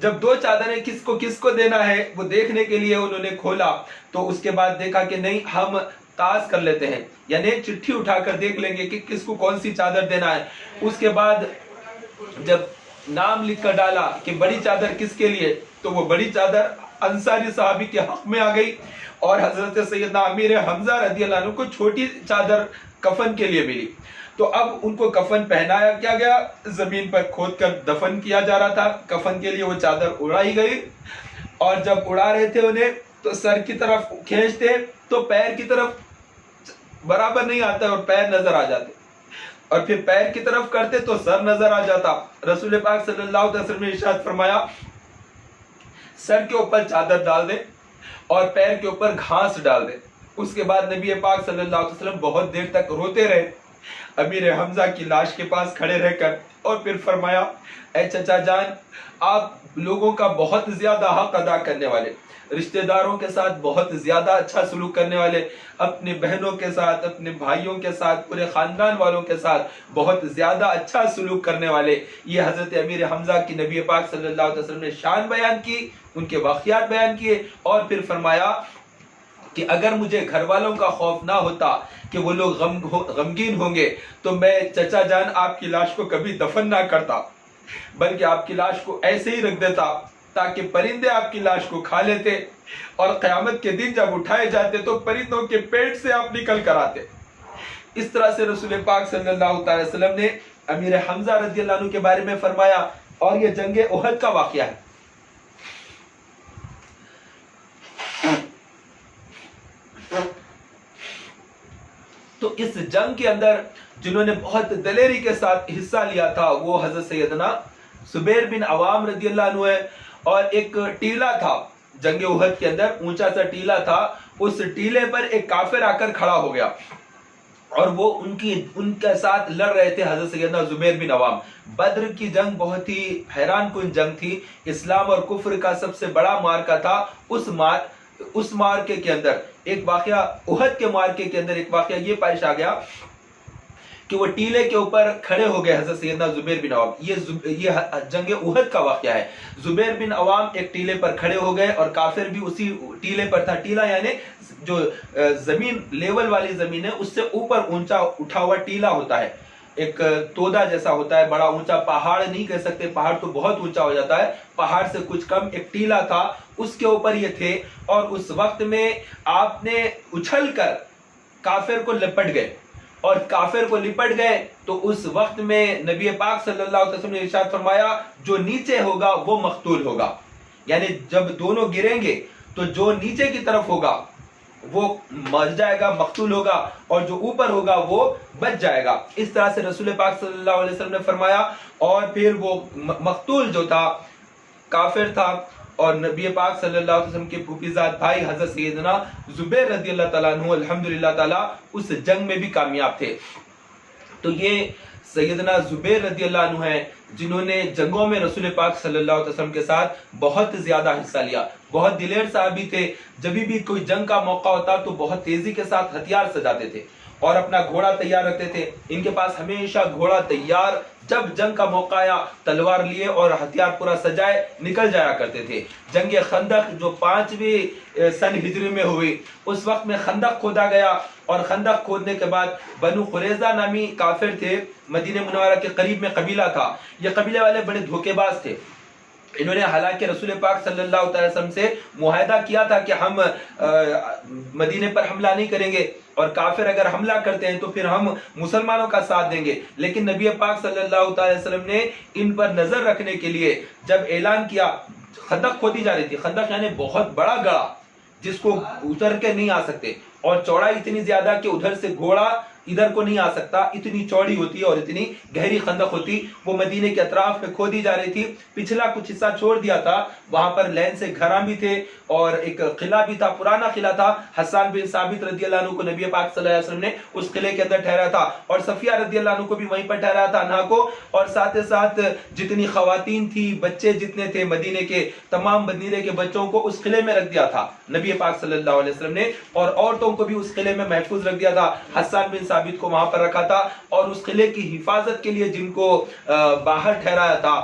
جب 2 چادریں کس کو دینا ہے وہ دیکھنے کے لیے انہوں نے کھولا، تو اس کے بعد دیکھا کہ نہیں، ہم تاز کر لیتے ہیں، یعنی چٹھی اٹھا کر دیکھ لیں گے کہ کس کو کون سی چادر دینا ہے۔ اس کے بعد جب نام لکھ کر ڈالا کہ بڑی چادر کس کے لیے، تو وہ بڑی چادر انصاری صحابی کے حق میں آ گئی، اور حضرت سیدنا امیر حمزہ رضی اللہ عنہ کو چھوٹی چادر کفن کے لیے ملی۔ تو اب ان کو کفن پہنایا کیا گیا، زمین پر کھود کر دفن کیا جا رہا تھا۔ کفن کے لیے وہ چادر اڑائی گئی، اور جب اڑا رہے تھے انہیں تو سر کی طرف کھینچتے تو پیر کی طرف برابر نہیں آتا اور پیر نظر آ جاتے، اور پھر پیر کی طرف کرتے تو سر نظر آ جاتا۔ رسول پاک صلی اللہ علیہ وسلم نے ارشاد فرمایا، سر کے اوپر چادر ڈال دے اور پیر کے اوپر گھاس ڈال دے۔ اس کے بعد نبی پاک صلی اللہ علیہ وسلم بہت دیر تک روتے رہے امیر حمزہ کی لاش کے پاس کھڑے رہ کر، اور پھر فرمایا، اے چچا جان، آپ لوگوں کا بہت زیادہ حق ادا کرنے والے، رشتہ داروں کے ساتھ بہت زیادہ اچھا سلوک کرنے والے، اپنے بہنوں کے ساتھ، اپنے بھائیوں کے ساتھ، پورے خاندان والوں کے ساتھ بہت زیادہ اچھا سلوک کرنے والے۔ یہ حضرت امیر حمزہ کی نبی پاک صلی اللہ علیہ وسلم نے شان بیان کی، ان کے واقعات بیان کیے، اور پھر فرمایا کہ اگر مجھے گھر والوں کا خوف نہ ہوتا کہ وہ لوگ غمگین ہوں گے تو میں چچا جان آپ کی لاش کو کبھی دفن نہ کرتا، بلکہ آپ کی لاش کو ایسے ہی رکھ دیتا تاکہ پرندے آپ کی لاش کو کھا لیتے، اور قیامت کے دن جب اٹھائے جاتے تو پرندوں کے پیٹ سے آپ نکل کر آتے۔ اس طرح سے رسول پاک صلی اللہ علیہ وسلم نے امیر حمزہ رضی اللہ عنہ کے بارے میں فرمایا، اور یہ جنگ احد کا واقعہ ہے۔ تو اس جنگ کے اندر جنہوں نے بہت دلیری کے ساتھ حصہ لیا تھا وہ حضرت سیدنا زبیر بن عوام رضی اللہ عنہ ہے، اور ایک ٹیلا تھا جنگ احد کے اندر، اونچا سا ٹیلا تھا، اس ٹیلے پر ایک کافر آ کر کھڑا ہو گیا، اور وہ ان کے ساتھ لڑ رہے تھے حضرت سیدنا زبیر بن عوام۔ بدر کی جنگ بہت ہی حیران کن جنگ تھی، اسلام اور کفر کا سب سے بڑا مارکا تھا۔ اس مارکے کے اندر ایک واقعہ، احد کے مارکے کے اندر ایک واقعہ یہ پیش آ گیا کہ وہ ٹیلے کے اوپر کھڑے ہو گئے حضرت سیدنا زبیر بن عوام۔ یہ جنگ احد کا واقعہ ہے۔ زبیر بن عوام ایک ٹیلے پر کھڑے ہو گئے اور کافر بھی اسی ٹیلے پر تھا۔ ٹیلا یعنی جو زمین لیول والی زمین ہے اس سے اوپر اونچا اٹھا ہوا ٹیلا ہوتا ہے، ایک تودا جیسا ہوتا ہے، بڑا اونچا پہاڑ نہیں کہہ سکتے، پہاڑ تو بہت اونچا ہو جاتا ہے، پہاڑ سے کچھ کم ایک ٹیلا تھا، اس کے اوپر یہ تھے، اور اس وقت میں آپ نے اچھل کر کافر کو لپٹ گئے، اور کافر کو لپٹ گئے تو اس وقت میں نبی پاک صلی اللہ علیہ وسلم نے ارشاد فرمایا، جو نیچے ہوگا وہ مقتول ہوگا، یعنی جب دونوں گریں گے تو جو نیچے کی طرف ہوگا وہ مر جائے گا، مقتول ہوگا، اور جو اوپر ہوگا وہ بچ جائے گا۔ اس طرح سے رسول پاک صلی اللہ علیہ وسلم نے فرمایا، اور پھر وہ مقتول جو تھا، کافر تھا، اور نبی پاک صلی اللہ علیہ وسلم کے پھوپھیزاد بھائی حضرت سیدنا زبیر رضی اللہ تعالیٰ عنہ الحمدللہ تعالیٰ اس جنگ میں بھی کامیاب تھے۔ تو یہ سیدنا زبیر رضی اللہ عنہ ہیں جنہوں نے جنگوں میں رسول پاک صلی اللہ علیہ وسلم کے ساتھ بہت زیادہ حصہ لیا، بہت دلیر صحابی تھے۔ جب بھی کوئی جنگ کا موقع ہوتا تو بہت تیزی کے ساتھ ہتھیار سجاتے تھے اور اپنا گھوڑا تیار رکھتے تھے۔ ان کے پاس ہمیشہ گھوڑا تیار، جب جنگ کا موقع آیا تلوار لیے اور ہتھیار پورا سجائے نکل جایا کرتے تھے۔ جنگ خندق جو 5ویں سن ہجری میں ہوئی، اس وقت میں خندق کھودا گیا، اور خندق کھودنے کے بعد بنو قریظہ نامی کافر تھے، مدینہ منورہ کے قریب میں قبیلہ تھا۔ یہ قبیلے والے بڑے دھوکے باز تھے۔ انہوں نے حالانکہ رسول پاک صلی اللہ علیہ وسلم سے معاہدہ کیا تھا کہ ہم مدینے پر حملہ نہیں کریں گے، اور کافر اگر حملہ کرتے ہیں تو پھر ہم مسلمانوں کا ساتھ دیں گے، لیکن نبی پاک صلی اللہ علیہ وسلم نے ان پر نظر رکھنے کے لیے جب اعلان کیا، خندق کھودی جا رہی تھی۔ خندق یعنی بہت بڑا گڑھا جس کو اتر کے نہیں آ سکتے، اور چوڑائی اتنی زیادہ کہ ادھر سے گھوڑا ادھر کو نہیں آ سکتا، اتنی چوڑی ہوتی ہے اور اتنی گہری خندق ہوتی۔ وہ مدینے کے اطراف میں کھودی جا رہی تھی، پچھلا کچھ حصہ چھوڑ دیا تھا، وہاں پر لین سے گھراں بھی تھے اور ایک قلعہ بھی تھا، پرانا قلعہ تھا۔ حسان بن ثابت رضی اللہ عنہ کو نبی پاک صلی اللہ علیہ وسلم نے اس قلعے کے اندر ٹھہرایا تھا، اور صفیہ رضی اللہ عنہ کو بھی وہیں پر ٹھہرایا تھا، انہا کو، اور ساتھ ساتھ جتنی خواتین تھی، بچے جتنے تھے مدینے کے، تمام مدینے کے بچوں کو اس قلعے میں رکھ دیا تھا نبی پاک صلی اللہ علیہ وسلم نے، اور عورتوں کو بھی اس قلعے میں محفوظ رکھ دیا تھا۔ حسان بن ثابت کو وہاں پر رکھا تھا، اور اس قلعے کی حفاظت کے لیے جن کو باہر ٹھہرایا تھا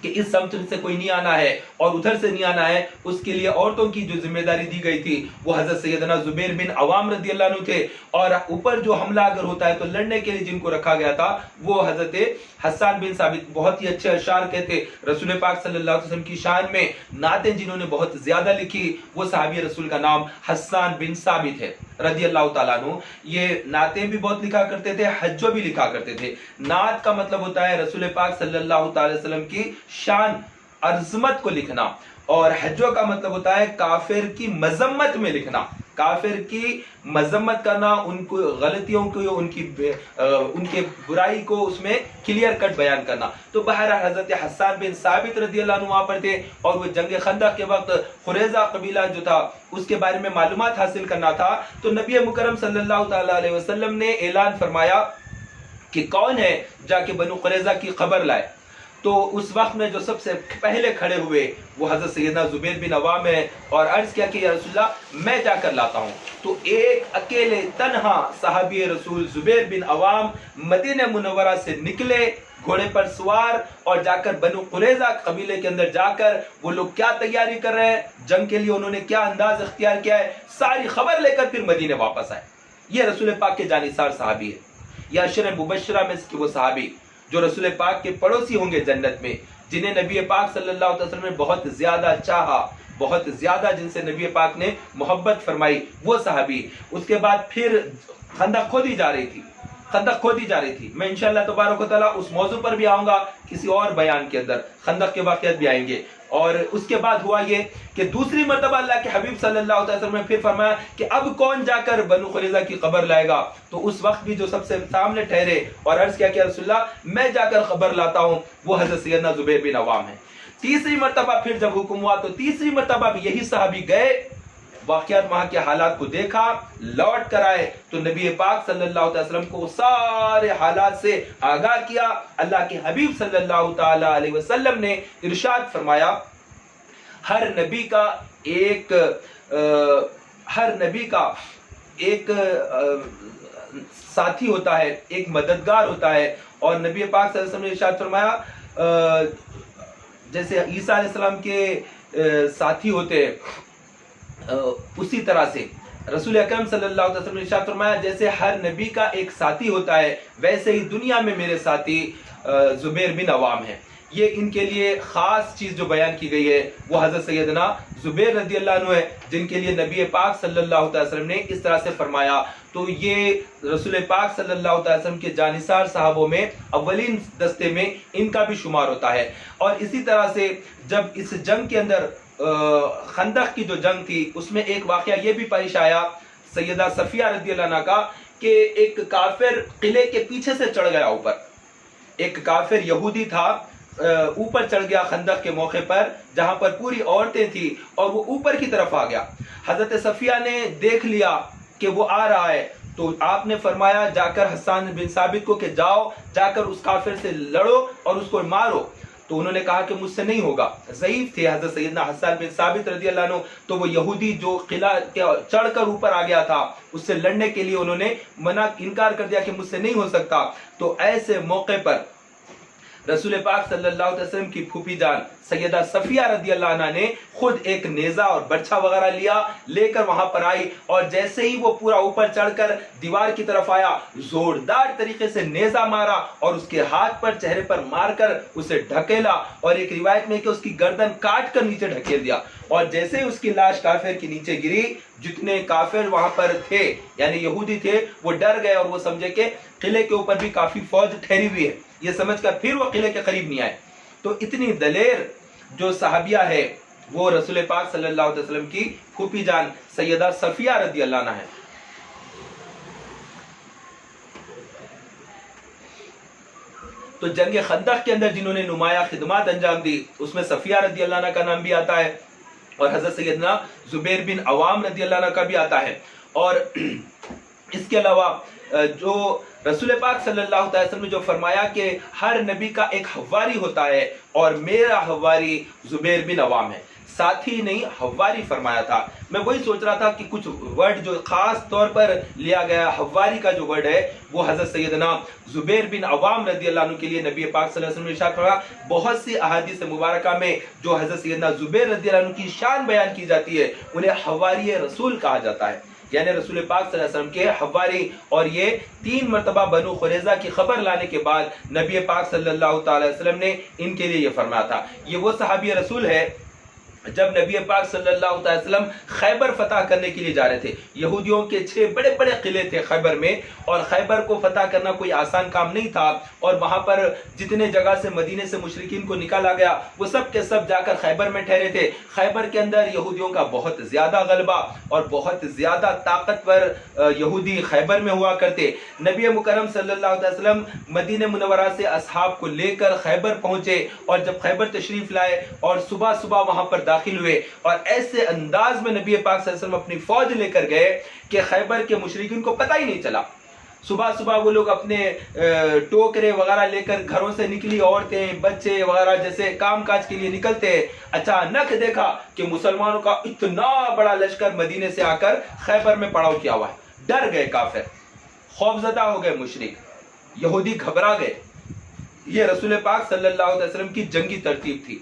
کہ اس سمت سے کوئی نہیں آنا ہے اور ادھر سے نہیں آنا ہے، اس کے لیے عورتوں کی جو ذمہ داری دی گئی تھی وہ حضرت سیدنا زبیر بن عوام رضی اللہ عنہ تھے، اور اوپر جو حملہ اگر ہوتا ہے تو لڑنے کے لیے جن کو رکھا گیا تھا وہ حضرت حسان بن ثابت۔ بہت ہی اچھے اشعار کہتے رسول پاک صلی اللہ علیہ وسلم کی شان میں، نعتیں جنہوں نے بہت زیادہ لکھی، وہ صحابی رسول کا نام حسان بن ثابت ہے رضی اللہ تعالیٰ عنہ۔ یہ نعتیں بھی بہت لکھا کرتے تھے، حجو بھی لکھا کرتے تھے۔ نعت کا مطلب ہوتا ہے رسول پاک صلی اللہ تعالی وسلم کی شان، عظمت کو لکھنا، اور حجو کا مطلب ہوتا ہے کافر کی مذمت میں لکھنا، کافر کی مذمت کرنا، ان کو غلطیوں کو، ان کے برائی کو اس میں کلیئر کٹ بیان کرنا۔ تو بہرحال حضرت حسان بن ثابت رضی اللہ عنہ وہاں پر تھے، اور وہ جنگ خندق کے وقت قریظہ قبیلہ جو تھا اس کے بارے میں معلومات حاصل کرنا تھا۔ تو نبی مکرم صلی اللہ تعالی علیہ وسلم نے اعلان فرمایا کہ کون ہے جا کے بنو قریظہ کی خبر لائے۔ تو اس وقت میں جو سب سے پہلے کھڑے ہوئے وہ حضرت سیدنا زبیر بن عوام ہے، اور عرض کیا کہ یا رسول اللہ میں جا کر لاتا ہوں۔ تو ایک اکیلے تنہا صحابی رسول زبیر بن عوام مدینہ منورہ سے نکلے گھوڑے پر سوار، اور جا کر بنو قریظہ قبیلے کے اندر جا کر وہ لوگ کیا تیاری کر رہے ہیں جنگ کے لیے، انہوں نے کیا انداز اختیار کیا ہے، ساری خبر لے کر پھر مدینے واپس آئے۔ یہ رسول پاک کے جانثار صحابی ہے، یا عشرہ مبشرہ میں سے وہ صحابی جو رسول پاک کے پڑوسی ہوں گے جنت میں، جنہیں نبی پاک صلی اللہ علیہ وسلم نے بہت زیادہ چاہا، بہت زیادہ جن سے نبی پاک نے محبت فرمائی، وہ صحابی۔ اس کے بعد پھر خندق کھودی جا رہی تھی، خندق کھودی جا رہی تھی۔ میں انشاءاللہ تبارک و تعالیٰ اس موضوع پر بھی آؤں گا کسی اور بیان کے اندر، خندق کے واقعات بھی آئیں گے۔ اور اس کے بعد ہوا یہ کہ دوسری مرتبہ اللہ کے حبیب صلی اللہ علیہ وسلم نے پھر فرمایا کہ اب کون جا کر بنو قریظہ کی خبر لائے گا۔ تو اس وقت بھی جو سب سے سامنے ٹھہرے اور عرض کیا کہ رسول اللہ میں جا کر خبر لاتا ہوں، وہ حضرت سیدنا زبیر بن عوام ہے۔ تیسری مرتبہ پھر جب حکم ہوا تو تیسری مرتبہ بھی یہی صحابی گئے، واقعات وہاں کے حالات کو دیکھا، لوٹ کر آئے تو نبی پاک صلی اللہ علیہ وسلم کو سارے حالات سے آگاہ کیا۔ اللہ کے حبیب صلی اللہ تعالی علیہ وسلم نے ارشاد فرمایا ہر نبی کا ایک ساتھی ہوتا ہے، ایک مددگار ہوتا ہے، اور نبی پاک صلی اللہ علیہ وسلم نے ارشاد فرمایا جیسے عیسیٰ علیہ السلام کے ساتھی ہوتے ہیں اسی طرح سے رسول اکرم صلی اللہ علیہ وسلم نے ارشاد فرمایا جیسے ہر نبی کا ایک ساتھی ہوتا ہے ویسے ہی دنیا میں میرے ساتھی زبیر بن عوام ہیں۔ یہ ان کے لیے خاص چیز جو بیان کی گئی ہے وہ حضرت سیدنا زبیر رضی اللہ عنہ ہے، جن کے لیے نبی پاک صلی اللہ علیہ وسلم نے اس طرح سے فرمایا۔ تو یہ رسول پاک صلی اللہ علیہ وسلم کے جانثار صحابوں میں اولین دستے میں ان کا بھی شمار ہوتا ہے۔ اور اسی طرح سے جب اس جنگ کے اندر خندق کی جو جنگ تھی اس میں ایک واقعہ یہ بھی پیش آیا سیدہ صفیہ رضی اللہ عنہ کا کہ ایک کافر قلعے کے پیچھے سے چڑھ گیا اوپر، ایک کافر یہودی تھا اوپر چڑھ گیا خندق کے موقع پر جہاں پر پوری عورتیں تھی اور وہ اوپر کی طرف آ گیا. حضرت صفیہ نے دیکھ لیا کہ وہ آ رہا ہے تو آپ نے فرمایا جا کر حسان بن ثابت کو کہ جاؤ جا کر اس کافر سے لڑو اور اس کو مارو. تو انہوں نے کہا کہ مجھ سے نہیں ہوگا. ضعیف تھے حضرت سیدنا حسان بن ثابت رضی اللہ عنہ. تو وہ یہودی جو قلعہ چڑھ کر اوپر آ گیا تھا اس سے لڑنے کے لیے انہوں نے انکار کر دیا کہ مجھ سے نہیں ہو سکتا. تو ایسے موقع پر رسول پاک صلی اللہ علیہ وسلم کی پھوپھی جان سیدہ صفیہ رضی اللہ عنہ نے خود ایک نیزہ اور برچھا وغیرہ لے کر وہاں پر آئی اور جیسے ہی وہ پورا اوپر چڑھ کر دیوار کی طرف آیا زوردار طریقے سے نیزہ مارا اور اس کے ہاتھ پر چہرے پر مار کر اسے ڈھکیلا اور ایک روایت میں کہ اس کی گردن کاٹ کر نیچے ڈھکیل دیا. اور جیسے ہی اس کی لاش کافر کے نیچے گری جتنے کافر وہاں پر تھے یعنی یہودی تھے وہ ڈر گئے اور وہ سمجھے کہ قلعے کے اوپر بھی کافی فوج ٹھہری ہوئی ہے. یہ سمجھ کر پھر وہ قلعے کے قریب نہیں آئے. تو اتنی دلیر جو صحابیہ ہے وہ رسول پاک صلی اللہ علیہ وسلم کی پھوپھی جان سیدہ صفیہ رضی اللہ عنہ ہے. تو جنگ خندق کے اندر جنہوں نے نمایاں خدمات انجام دی اس میں صفیہ رضی اللہ عنہ کا نام بھی آتا ہے اور حضرت سیدنا زبیر بن عوام رضی اللہ عنہ کا بھی آتا ہے. اور اس کے علاوہ جو رسول پاک صلی اللہ علیہ وسلم نے جو فرمایا کہ ہر نبی کا ایک حواری ہوتا ہے اور میرا حواری زبیر بن عوام ہے. ساتھی نہیں حواری فرمایا تھا. میں وہی سوچ رہا تھا کہ کچھ ورڈ جو خاص طور پر لیا گیا حواری کا جو ورڈ ہے وہ حضرت سیدنا زبیر بن عوام رضی اللہ عنہ کے لیے نبی پاک صلی اللہ علیہ وسلم نے ارشاد فرمایا. بہت سی احادیث مبارکہ میں جو حضرت سیدنا زبیر رضی اللہ عنہ کی شان بیان کی جاتی ہے انہیں حواری رسول کہا جاتا ہے یعنی رسول پاک صلی اللہ علیہ وسلم کے حواری. اور یہ 3 مرتبہ بنو قریظہ کی خبر لانے کے بعد نبی پاک صلی اللہ تعالی وسلم نے ان کے لیے یہ فرمایا تھا. یہ وہ صحابی رسول ہے جب نبی پاک صلی اللہ علیہ وسلم خیبر فتح کرنے کے لیے جا رہے تھے. یہودیوں کے 6 بڑے بڑے قلعے تھے خیبر میں اور خیبر کو فتح کرنا کوئی آسان کام نہیں تھا. اور وہاں پر جتنے جگہ سے مدینے سے مشرکین کو نکالا گیا وہ سب کے سب جا کر خیبر میں ٹھہرے تھے. خیبر کے اندر یہودیوں کا بہت زیادہ غلبہ اور بہت زیادہ طاقتور یہودی خیبر میں ہوا کرتے. نبی مکرم صلی اللہ علیہ وسلم مدینہ منورہ سے اصحاب کو لے کر خیبر پہنچے اور جب خیبر تشریف لائے اور صبح صبح وہاں پر داخل ہوئے اور ایسے انداز میں نبی پاک صلی اللہ علیہ وسلم اپنی فوج لے کر گئے کہ خیبر کے مشرکین کو پتہ ہی نہیں چلا. صبح صبح وہ لوگ اپنے ٹوکرے وغیرہ لے کر گھروں سے نکلی عورتیں بچے وغیرہ جیسے کام کاج کے لیے نکلتے اچانک دیکھا کہ مسلمانوں کا اتنا بڑا لشکر مدینے سے آ کر خیبر میں پڑاؤ کیا ہوا ہے. ڈر گئے کافر خوفزدہ ہو گئے مشرک یہودی گھبرا گئے. یہ رسول پاک صلی اللہ علیہ وسلم کی جنگی ترتیب تھی.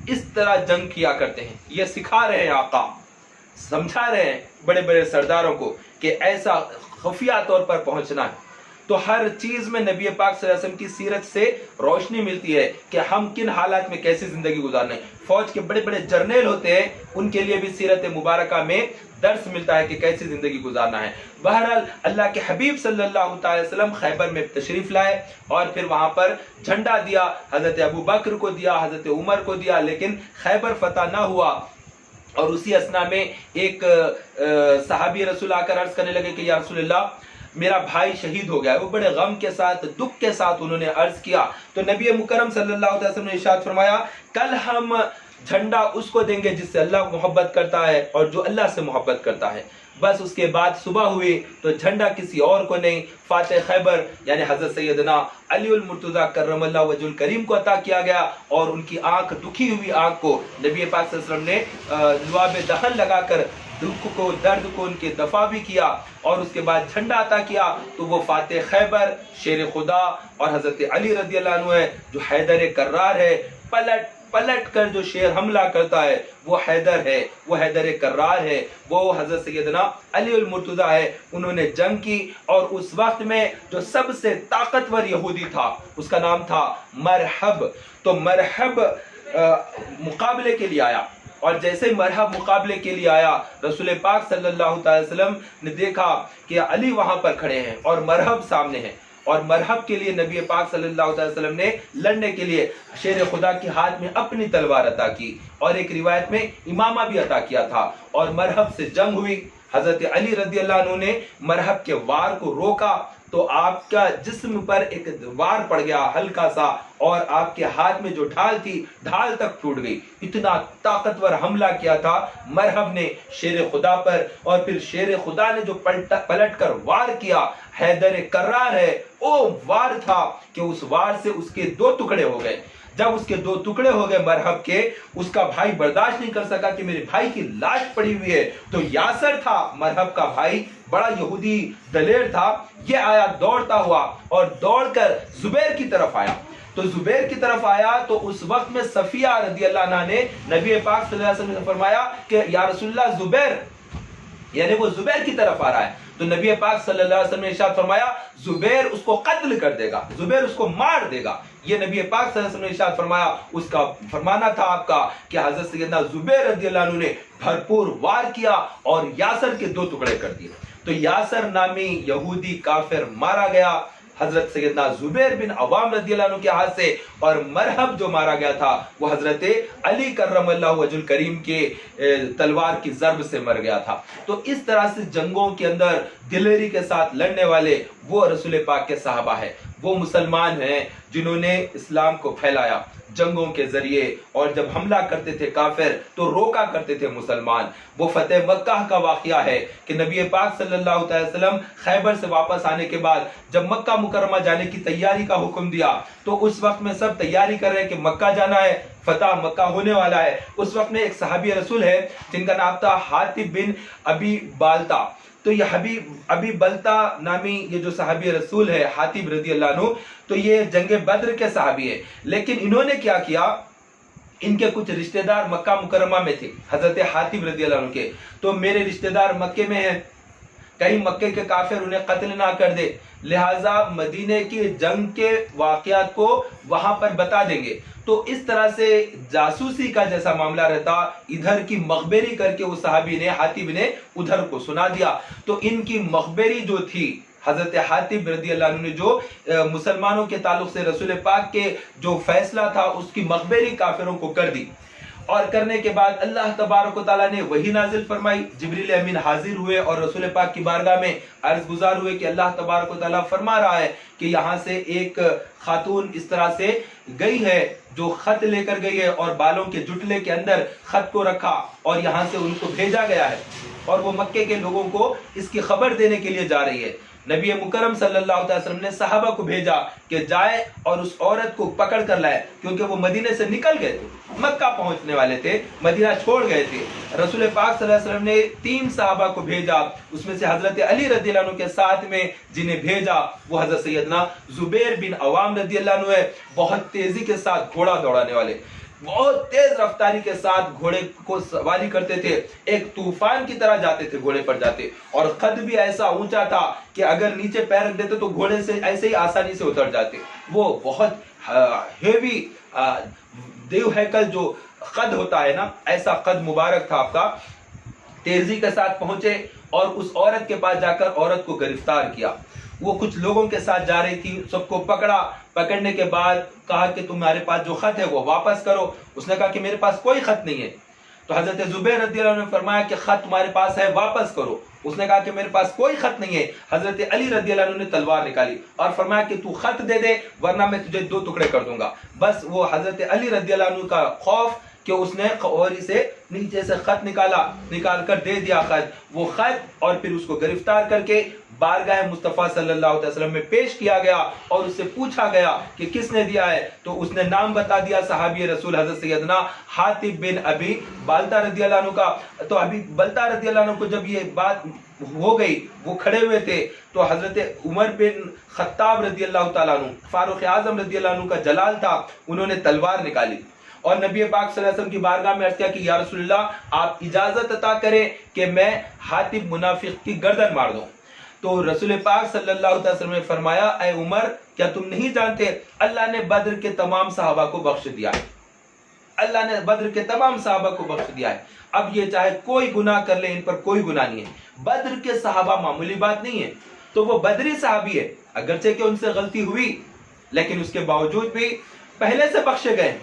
اس طرح جنگ کیا کرتے ہیں. یہ سکھا رہے ہیں آقا سمجھا رہے ہیں بڑے بڑے سرداروں کو کہ ایسا خفیہ طور پر پہنچنا ہے. تو ہر چیز میں نبی پاک صلی اللہ علیہ وسلم کی سیرت سے روشنی ملتی ہے کہ ہم کن حالات میں کیسی زندگی گزارنا ہے. فوج کے بڑے بڑے جرنیل ہوتے ہیں ان کے لیے بھی سیرت مبارکہ میں درس ملتا ہے کہ کیسی زندگی گزارنا ہے. بہرحال اللہ کے حبیب صلی اللہ تعالی وسلم خیبر میں تشریف لائے اور پھر وہاں پر جھنڈا دیا. حضرت ابو بکر کو دیا حضرت عمر کو دیا لیکن خیبر فتح نہ ہوا. اور اسی اسنا میں ایک صحابی رسول آ کر عرض کرنے لگے کہ یا رسول اللہ میرا بھائی شہید ہو گیا ہے. وہ بڑے غم کے ساتھ دکھ کے ساتھ انہوں نے عرض کیا. تو نبی مکرم صلی اللہ علیہ وسلم نے ارشاد فرمایا کل ہم جھنڈا اس کو دیں گے جس سے اللہ محبت کرتا ہے اور جو اللہ سے محبت کرتا ہے. بس اس کے بعد صبح ہوئی تو جھنڈا کسی اور کو نہیں فاتح خیبر یعنی حضرت سیدنا علی المرتضیٰ کرم اللہ وجہ الکریم کو عطا کیا گیا. اور ان کی آنکھ دکھی ہوئی آنکھ کو نبی پاک صلی اللہ علیہ وسلم نے لعاب دہن لگا کر دکھ کو درد کو ان کے دفع بھی کیا اور اس کے بعد جھنڈا عطا کیا. تو وہ فاتح خیبر شیر خدا اور حضرت علی رضی اللہ عنہ ہے جو حیدر کرار ہے. پلٹ کر جو شیر حملہ کرتا ہے وہ حیدر ہے وہ حیدر کرار ہے وہ حضرت سیدنا علی المرتضیٰ ہے. انہوں نے جنگ کی اور اس وقت میں جو سب سے طاقتور یہودی تھا اس کا نام تھا مرحب. تو مرحب مقابلے کے لیے آیا اور جیسے مرحب مقابلے کے لیے آیا رسول پاک صلی اللہ تعالی وسلم نے دیکھا کہ علی وہاں پر کھڑے ہیں اور مرحب سامنے ہیں. اور مرحب کے لیے نبی پاک صلی اللہ علیہ وسلم نے لڑنے کے لیے شیر خدا کے ہاتھ میں اپنی تلوار عطا کی اور ایک روایت میں امامہ بھی عطا کیا تھا اور مرحب سے جنگ ہوئی. حضرت علی رضی اللہ عنہ نے مرحب کے وار کو روکا تو آپ کا جسم پر ایک وار پڑ گیا ہلکا سا، اور آپ کے ہاتھ میں جو ڈھال تھی ڈھال تک ٹوٹ گئی۔ اتنا طاقتور حملہ کیا تھا مرحب نے شیر خدا پر، اور پھر شیر خدا نے جو پلٹ کر وار کیا، حیدر کرار ہے، وہ وار تھا کہ اس وار سے اس کے 2 ٹکڑے ہو گئے۔ جب اس کے 2 ٹکڑے ہو گئے مرحب کے، اس کا بھائی برداشت نہیں کر سکا کہ میرے بھائی کی لاش پڑی ہوئی ہے، تو یاسر تھا مرحب کا بھائی، بڑا یہودی دلیر تھا، یہ آیا دوڑتا ہوا اور دوڑ کر زبیر کی طرف آیا۔ تو زبیر کی طرف آیا تو اس وقت میں صفیہ رضی اللہ عنہ نے نبی پاک صلی اللہ علیہ وسلم نے فرمایا کہ یا رسول اللہ زبیر، یعنی وہ زبیر کی طرف آ رہا ہے۔ تو نبی پاک صلی اللہ علیہ وسلم نے ارشاد فرمایا زبیر اس کو قتل کر دے گا، زبیر اس کو مار دے گا۔ یہ نبی پاک صلی اللہ علیہ وسلم نے ارشاد فرمایا، اس کا فرمانا تھا آپ کا کہ حضرت سیدنا زبیر رضی اللہ عنہ نے بھرپور وار کیا اور یاسر کے 2 ٹکڑے کر دیے۔ تو یاسر نامی یہودی کافر مارا گیا حضرت سیدنا زبیر بن عوام رضی اللہ عنہ کے ہاتھ سے، اور مرحب جو مارا گیا تھا وہ حضرت علی کرم اللہ وجہ الکریم کے تلوار کی ضرب سے مر گیا تھا۔ تو اس طرح سے جنگوں کے اندر دلیری کے ساتھ لڑنے والے وہ رسول پاک کے صحابہ ہیں، وہ مسلمان ہیں جنہوں نے اسلام کو پھیلایا جنگوں کے ذریعے، اور جب حملہ کرتے تھے کافر تو روکا کرتے تھے مسلمان۔ وہ فتح مکہ کا واقعہ ہے کہ نبی پاک صلی اللہ علیہ وسلم خیبر سے واپس آنے کے بعد جب مکہ مکرمہ جانے کی تیاری کا حکم دیا، تو اس وقت میں سب تیاری کر رہے ہیں کہ مکہ جانا ہے، فتح مکہ ہونے والا ہے۔ اس وقت میں ایک صحابی رسول ہے جن کا نام تھا حاطب بن ابی بالتا۔ تو یہ ابی بلتا نامی یہ جو صحابی رسول ہے حاطب رضی اللہ عنہ، تو یہ جنگ بدر کے صحابی ہے۔ لیکن انہوں نے کیا کیا، ان کے کچھ رشتہ دار مکہ مکرمہ میں تھے حضرت حاطب رضی اللہ عنہ کے، تو میرے رشتہ دار مکے میں ہیں، کہیں مکے کے کافر انہیں قتل نہ کر دے، لہٰذا مدینے کی جنگ کے واقعات کو وہاں پر بتا دیں گے۔ تو اس طرح سے جاسوسی کا جیسا معاملہ رہتا، ادھر کی مخبری کر کے وہ صحابی نے حاطب نے ادھر کو سنا دیا۔ تو ان کی مخبری جو تھی حضرت حاطب رضی اللہ عنہ نے جو مسلمانوں کے تعلق سے رسول پاک کے جو فیصلہ تھا اس کی مخبری کافروں کو کر دی، اور کرنے کے بعد اللہ تبارک و تعالیٰ نے وحی نازل فرمائی، جبریل امین حاضر ہوئے اور رسول پاک کی بارگاہ میں عرض گزار ہوئے کہ اللہ تبارک و تعالیٰ فرما رہا ہے کہ یہاں سے ایک خاتون اس طرح سے گئی ہے جو خط لے کر گئی ہے، اور بالوں کے جٹلے کے اندر خط کو رکھا اور یہاں سے ان کو بھیجا گیا ہے، اور وہ مکے کے لوگوں کو اس کی خبر دینے کے لیے جا رہی ہے۔ نبی مکرم صلی اللہ علیہ وسلم نے صحابہ کو بھیجا کہ جائے اور اس عورت کو پکڑ کر لائے، کیونکہ وہ مدینے سے نکل گئے تھے، مکہ پہنچنے والے تھے، مدینہ چھوڑ گئے تھے۔ رسول پاک صلی اللہ علیہ وسلم نے 3 صحابہ کو بھیجا، اس میں سے حضرت علی رضی اللہ عنہ کے ساتھ میں جنہیں بھیجا وہ حضرت سیدنا زبیر بن عوام رضی اللہ عنہ ہے، بہت تیزی کے ساتھ گھوڑا دوڑانے والے، بہت تیز رفتاری کے ساتھ گھوڑے کو سواری کرتے تھے، ایک طوفان کی طرح جاتے تھے، گھوڑے پر جاتے، اور قد بھی ایسا اونچا تھا کہ اگر نیچے پیر رکھ دیتے تو گھوڑے سے ایسے ہی آسانی سے اتر جاتے۔ وہ بہت ہیوی دیو ہیکل جو قد ہوتا ہے نا، ایسا قد مبارک تھا آپ کا۔ تیزی کے ساتھ پہنچے اور اس عورت کے پاس جا کر عورت کو گرفتار کیا۔ وہ کچھ لوگوں کے ساتھ جا رہی تھی، سب کو پکڑا، پکڑنے کے بعد کہا کہ تمہارے پاس جو خط ہے وہ واپس کرو۔ اس نے کہا کہ میرے پاس کوئی خط نہیں ہے۔ تو حضرت زبیر رضی اللہ عنہ نے فرمایا کہ خط تمہارے پاس ہے، واپس کرو۔ اس نے کہا کہ میرے پاس کوئی خط نہیں ہے۔ حضرت علی رضی اللہ عنہ نے تلوار نکالی اور فرمایا کہ تو خط دے دے ورنہ میں تجھے 2 ٹکڑے کر دوں گا۔ بس وہ حضرت علی رضی اللہ عنہ کا خوف کہ اس نے قوری سے نیچے سے خط نکال کر دے دیا خط، وہ خط، اور پھر اس کو گرفتار کر کے بارگاہ مصطفیٰ صلی اللہ علیہ وسلم میں پیش کیا گیا اور اس سے پوچھا گیا کہ کس نے دیا ہے، تو اس نے نام بتا دیا صحابی رسول حضرت سیدنا حاطب بن ابی بالتا رضی اللہ عنہ کا۔ تو ابی بالتا رضی اللہ عنہ کو جب یہ بات ہو گئی، وہ کھڑے ہوئے تھے، تو حضرت عمر بن خطاب رضی اللہ تعالیٰ عنہ، فاروق اعظم رضی اللہ عنہ کا جلال تھا، انہوں نے تلوار نکالی اور نبی پاک صلی اللہ علیہ وسلم کی بارگاہ میں عرض کیا کہ یا رسول اللہ آپ اجازت عطا کریں کہ میں حاطب منافق کی گردن مار دوں۔ تو رسول پاک صلی اللہ علیہ وسلم نے فرمایا اے عمر، کیا تم نہیں جانتے اللہ نے بدر کے تمام صحابہ کو بخش دیا ہے، اللہ نے بدر کے تمام صحابہ کو بخش دیا ہے۔ اب یہ چاہے کوئی گناہ کر لے، ان پر کوئی گناہ نہیں ہے۔ بدر کے صحابہ معمولی بات نہیں ہے، تو وہ بدری صحابی ہے، اگرچہ کہ ان سے غلطی ہوئی لیکن اس کے باوجود بھی پہلے سے بخشے گئے۔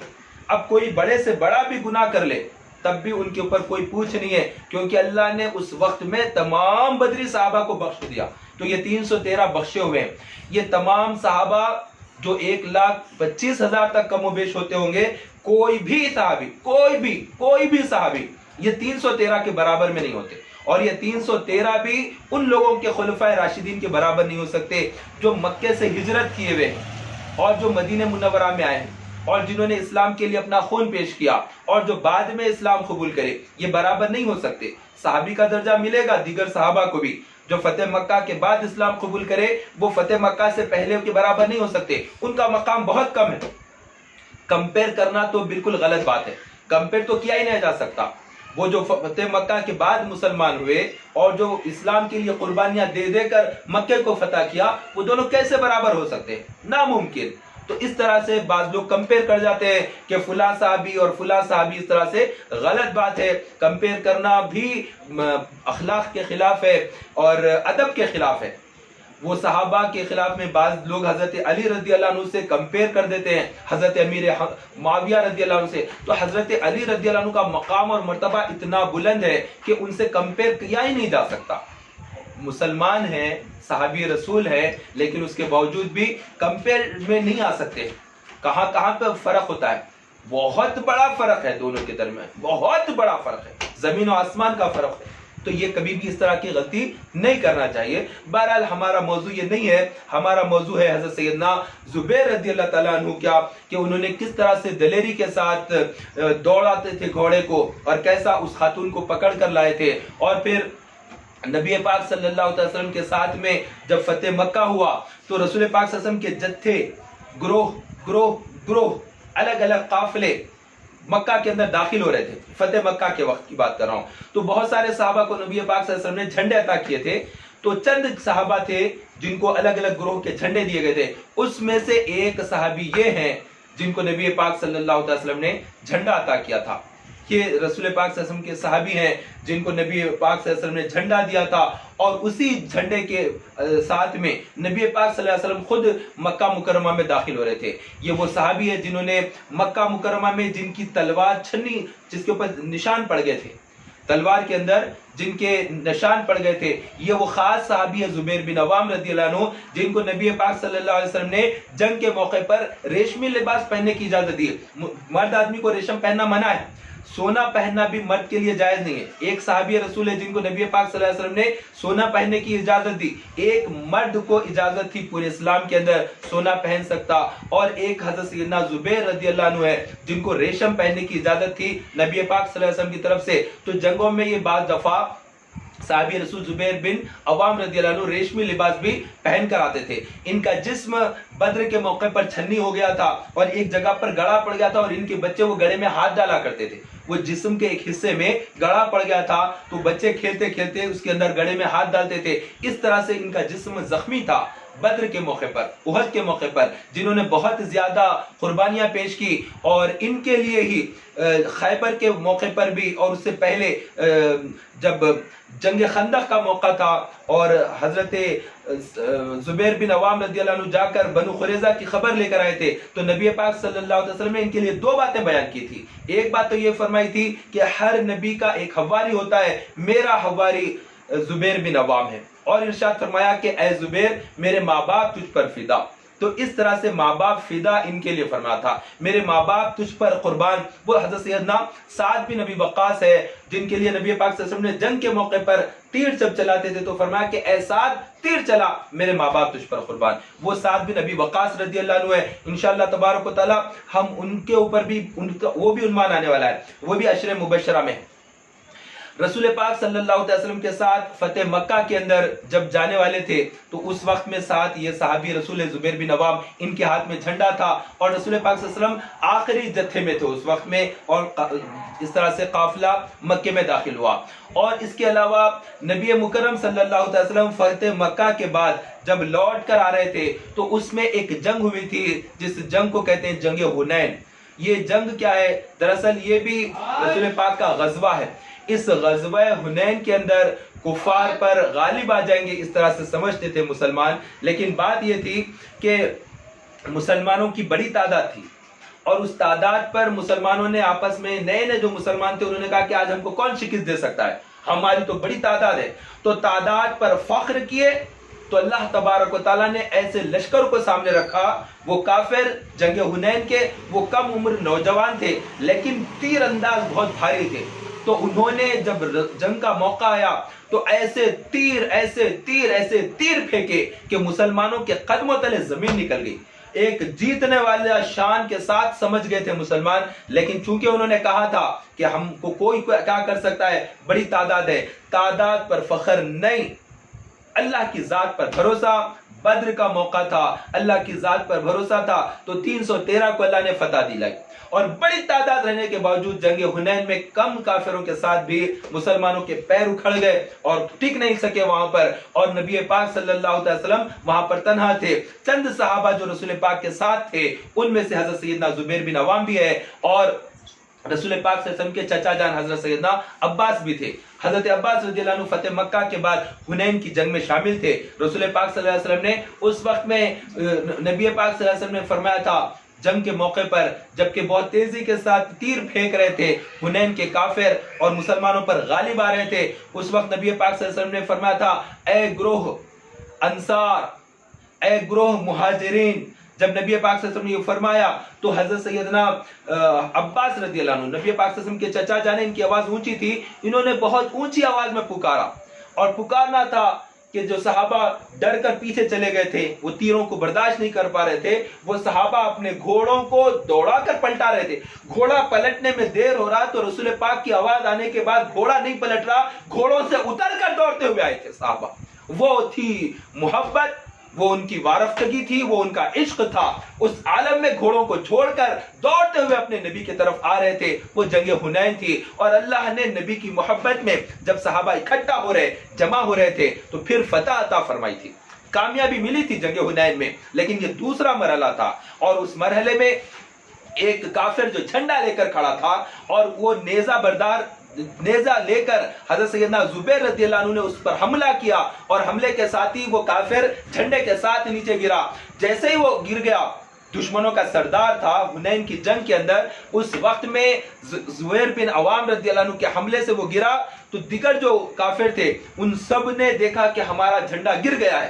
اب کوئی بڑے سے بڑا بھی گناہ کر لے تب بھی ان کے اوپر کوئی پوچھ نہیں ہے، کیونکہ اللہ نے اس وقت میں تمام بدری صحابہ کو بخش دیا۔ تو یہ 313 بخشے ہوئے ہیں۔ یہ تمام صحابہ جو 1,25,000 تک کم و بیش ہوتے ہوں گے، کوئی بھی صحابی یہ 313 کے برابر میں نہیں ہوتے، اور یہ 313 بھی ان لوگوں کے خلفائے راشدین کے برابر نہیں ہو سکتے جو مکے سے ہجرت کیے ہوئے ہیں اور جو مدینہ منورہ میں آئے ہیں اور جنہوں نے اسلام کے لیے اپنا خون پیش کیا اور جو بعد میں اسلام قبول کرے، یہ برابر نہیں ہو سکتے۔ صحابی کا درجہ ملے گا دیگر صحابہ کو بھی، جو فتح مکہ کے بعد اسلام قبول کرے وہ فتح مکہ سے پہلے کے برابر نہیں ہو سکتے، ان کا مقام بہت کم ہے۔ کمپیر کرنا تو بالکل غلط بات ہے، کمپیر تو کیا ہی نہیں جا سکتا۔ وہ جو فتح مکہ کے بعد مسلمان ہوئے اور جو اسلام کے لیے قربانیاں دے دے کر مکے کو فتح کیا، وہ دونوں کیسے برابر ہو سکتے ہیں؟ ناممکن۔ تو اس طرح سے بعض لوگ کمپیر کر جاتے ہیں کہ فلاں صحابی اور فلاں صحابی، اس طرح سے غلط بات ہے۔ کمپیر کرنا بھی اخلاق کے خلاف ہے اور ادب کے خلاف ہے۔ وہ صحابہ کے خلاف میں بعض لوگ حضرت علی رضی اللہ عنہ سے کمپیر کر دیتے ہیں، حضرت امیر معاویہ رضی اللہ عنہ سے۔ تو حضرت علی رضی اللہ عنہ کا مقام اور مرتبہ اتنا بلند ہے کہ ان سے کمپیر کیا ہی نہیں جا سکتا۔ مسلمان ہیں، صحابی رسول ہے، لیکن اس کے باوجود بھی کمپیر میں نہیں آ سکتے۔ کہاں پہ فرق ہوتا ہے؟ بہت بڑا فرق ہے دونوں کے درمیان، بہت بڑا فرق ہے، زمین و آسمان کا فرق ہے۔ تو یہ کبھی بھی اس طرح کی غلطی نہیں کرنا چاہیے۔ بہرحال ہمارا موضوع یہ نہیں ہے، ہمارا موضوع ہے حضرت سیدنا زبیر رضی اللہ تعالیٰ عنہ کیا کہ انہوں نے کس طرح سے دلیری کے ساتھ دوڑاتے تھے گھوڑے کو اور کیسا اس خاتون کو پکڑ کر لائے تھے، اور پھر نبی پاک صلی اللہ علیہ وسلم کے ساتھ میں جب فتح مکہ ہوا تو رسول پاک صلی اللہ علیہ وسلم کے جتھے، گروہ الگ الگ قافلے مکہ کے اندر داخل ہو رہے تھے۔ فتح مکہ کے وقت کی بات کر رہا ہوں۔ تو بہت سارے صحابہ کو نبی پاک صلی اللہ علیہ وسلم نے جھنڈے عطا کیے تھے، تو چند صحابہ تھے جن کو الگ الگ گروہ کے جھنڈے دیے گئے تھے۔ اس میں سے ایک صحابی یہ ہیں جن کو نبی پاک صلی اللہ علیہ وسلم نے جھنڈا عطا کیا تھا۔ یہ رسول پاک صلی اللہ علیہ وسلم کے صحابی ہیں جن کو نبی پاک صلی اللہ علیہ وسلم نے جھنڈا دیا تھا، اور اسی جھنڈے کے ساتھ میں نبی پاک صلی اللہ علیہ وسلم خود مکہ مکرمہ میں داخل ہو رہے تھے۔ یہ وہ صحابی ہے جنہوں نے مکہ مکرمہ میں جن کی تلوار چھنی، جس کے اوپر نشان پڑ گئے تھے، تلوار کے اندر جن کے نشان پڑ گئے تھے، یہ وہ خاص صحابی ہے زبیر بن عوام رضی اللہ عنہ، جن کو نبی پاک صلی اللہ علیہ وسلم نے جنگ کے موقع پر ریشمی لباس پہننے کی اجازت دی۔ مرد آدمی کو ریشم پہننا منع ہے، سونا پہننا بھی مرد کے لیے جائز نہیں ہے۔ ایک صحابی رسول ہے جن کو نبی پاک صلی اللہ علیہ وسلم نے سونا پہننے کی اجازت دی۔ ایک مرد کو اجازت تھی پورے اسلام کے اندر سونا پہن سکتا، اور ایک حضرت سیدنا زبیر رضی اللہ عنہ ہے جن کو ریشم پہننے کی اجازت تھی نبی پاک صلی اللہ علیہ وسلم کی طرف سے۔ تو جنگوں میں یہ بعض دفعہ صحابی رسول زبیر بن عوام رضی اللہ عنہ ریشمی لباس بھی پہن کر آتے تھے۔ ان کا جسم بدر کے موقع پر چھنی ہو گیا تھا اور ایک جگہ پر گڑا پڑ گیا تھا، اور ان کے بچے وہ گڑے میں ہاتھ ڈالا کرتے تھے۔ وہ جسم کے ایک حصے میں گڑا پڑ گیا تھا تو بچے کھیلتے کھیلتے اس کے اندر گڑے میں ہاتھ ڈالتے تھے۔ اس طرح سے ان کا جسم زخمی تھا۔ بدر کے موقع پر، احد کے موقع پر، جنہوں نے بہت زیادہ قربانیاں پیش کی، اور ان کے لیے ہی خیبر کے موقع پر بھی، اور اس سے پہلے جب جنگ خندق کا موقع تھا اور حضرت زبیر بن عوام رضی اللہ عنہ جا کر بنو قریظہ کی خبر لے کر آئے تھے، تو نبی پاک صلی اللہ علیہ وسلم نے ان کے لیے دو باتیں بیان کی تھی۔ ایک بات تو یہ فرمائی تھی کہ ہر نبی کا ایک حواری ہوتا ہے، میرا حواری زبیر بن عوام ہے، اور ارشاد فرمایا کہ اے زبیر میرے ماں باپ تجھ پر فدا۔ تو اس طرح سے ماں باپ فدا ان کے لیے فرمایا تھا، میرے ماں باپ تجھ پر قربان۔ وہ حضرت سیدنا سعد بن ابی وقاص ہے جن کے لیے نبی پاک صلی اللہ علیہ وسلم نے جنگ کے موقع پر تیر جب چلاتے تھے تو فرمایا کہ اے سعد تیر چلا، میرے ماں باپ تجھ پر قربان۔ وہ سعد بن ابی وقاص رضی اللہ عنہ ہے، انشاءاللہ تبارک و تعالی ہم ان کے اوپر بھی وہ بھی عنوان آنے والا ہے، وہ بھی عشر مبشرہ میں ہے۔ رسول پاک صلی اللہ علیہ وسلم کے ساتھ فتح مکہ کے اندر جب جانے والے تھے تو اس وقت میں ساتھ یہ صحابی رسول زبیر بن عوام، ان کے ہاتھ میں جھنڈا تھا، اور رسول پاک صلی اللہ علیہ وسلم آخری جتھے میں تھے اس وقت میں، اور اس طرح سے قافلہ مکے میں داخل ہوا۔ اور اس کے علاوہ نبی مکرم صلی اللہ علیہ وسلم فتح مکہ کے بعد جب لوٹ کر آ رہے تھے تو اس میں ایک جنگ ہوئی تھی جس جنگ کو کہتے ہیں جنگ حنین۔ یہ جنگ کیا ہے؟ دراصل یہ بھی رسول پاک کا غزوہ ہے۔ اس غزوہ حنین کے اندر کفار پر غالب آ جائیں گے اس طرح سے سمجھتے تھے مسلمان، لیکن بات یہ تھی کہ مسلمانوں کی بڑی تعداد تھی، اور اس تعداد پر مسلمانوں نے آپس میں نئے جو مسلمان تھے انہوں نے کہا کہ آج ہم کو کون شکست دے سکتا ہے، ہماری تو بڑی تعداد ہے۔ تو تعداد پر فخر کیے تو اللہ تبارک و تعالیٰ نے ایسے لشکر کو سامنے رکھا. وہ کافر جنگ حنین کے وہ کم عمر نوجوان تھے لیکن تیر انداز بہت بھاری تھے. تو انہوں نے جب جنگ کا موقع آیا تو ایسے تیر پھینکے کہ مسلمانوں کے قدموں تلے زمین نکل گئی. ایک جیتنے والا شان کے ساتھ سمجھ گئے تھے مسلمان، لیکن چونکہ انہوں نے کہا تھا کہ ہم کو کوئی کیا کر سکتا ہے، بڑی تعداد ہے، تعداد پر فخر نہیں، اللہ کی ذات پر بھروسہ. بدر کا موقع تھا، اللہ کی ذات پر بھروسہ تھا تو 313 کو اللہ نے فتح دلائی. اور بڑی تعداد رہنے کے باوجود جنگ حنین میں کم کافروں کے ساتھ بھی مسلمانوں کے پیر اکھڑ گئے اور ٹک نہیں سکے وہاں پر. اور نبی پاک صلی اللہ علیہ وسلم وہاں پر تنہا تھے. چند صحابہ جو رسول پاک کے ساتھ تھے ان میں سے حضرت سیدنا زبیر بن عوام بھی ہے اور رسول پاک صلی اللہ علیہ وسلم کے چچا جان حضرت سیدنا عباس بھی تھے. حضرت عباس رضی اللہ عنہ فتح مکہ کے بعد حنین کی جنگ میں شامل تھے. رسول پاک صلی اللہ علیہ وسلم نے اس وقت میں نبی پاک صلی اللہ علیہ وسلم نے فرمایا تھا جنگ کے موقع پر جبکہ بہت تیزی کے ساتھ تیر پھینک رہے تھے حنین کے کافر اور مسلمانوں پر غالب آ رہے تھے، اس وقت نبی پاک صلی اللہ علیہ وسلم نے فرمایا تھا اے گروہ انصار، اے گروہ مہاجرین. جب نبی پاک صلی اللہ علیہ وسلم نے یہ فرمایا تو حضرت سیدنا عباس رضی اللہ عنہ، نبی پاک صلی اللہ علیہ وسلم کے چچا جانے، ان کی آواز اونچی تھی، انہوں نے بہت اونچی آواز میں پکارا. اور پکارنا تھا کہ جو صحابہ ڈر کر پیچھے چلے گئے تھے، وہ تیروں کو برداشت نہیں کر پا رہے تھے، وہ صحابہ اپنے گھوڑوں کو دوڑا کر پلٹا رہے تھے. گھوڑا پلٹنے میں دیر ہو رہا تو رسول پاک کی آواز آنے کے بعد گھوڑا نہیں پلٹ رہا، گھوڑوں سے اتر کر دوڑتے ہوئے آئے تھے صحابہ. وہ تھی محبت، وہ ان کی وارفتگی تھی، وہ ان کا عشق تھا. اس عالم میں گھوڑوں کو چھوڑ کر دوڑتے ہوئے اپنے نبی کی طرف آ رہے تھے. وہ جنگ حنین تھی اور اللہ نے نبی کی محبت میں جب صحابہ اکٹھا ہو رہے، جمع ہو رہے تھے تو پھر فتح عطا فرمائی تھی، کامیابی ملی تھی جنگ حنین میں. لیکن یہ دوسرا مرحلہ تھا اور اس مرحلے میں ایک کافر جو جھنڈا لے کر کھڑا تھا اور وہ نیزہ لے کر حضرت سیدنا زبیر رضی اللہ عنہ نے اس پر حملہ کیا اور حملے کے ساتھ ہی وہ کافر جھنڈے کے ساتھ نیچے گرا. جیسے ہی وہ گر گیا، دشمنوں کا سردار تھا حنین کی جنگ کے اندر، اس وقت میں زبیر بن عوام رضی اللہ عنہ کے حملے سے وہ گرا تو دیگر جو کافر تھے ان سب نے دیکھا کہ ہمارا جھنڈا گر گیا ہے،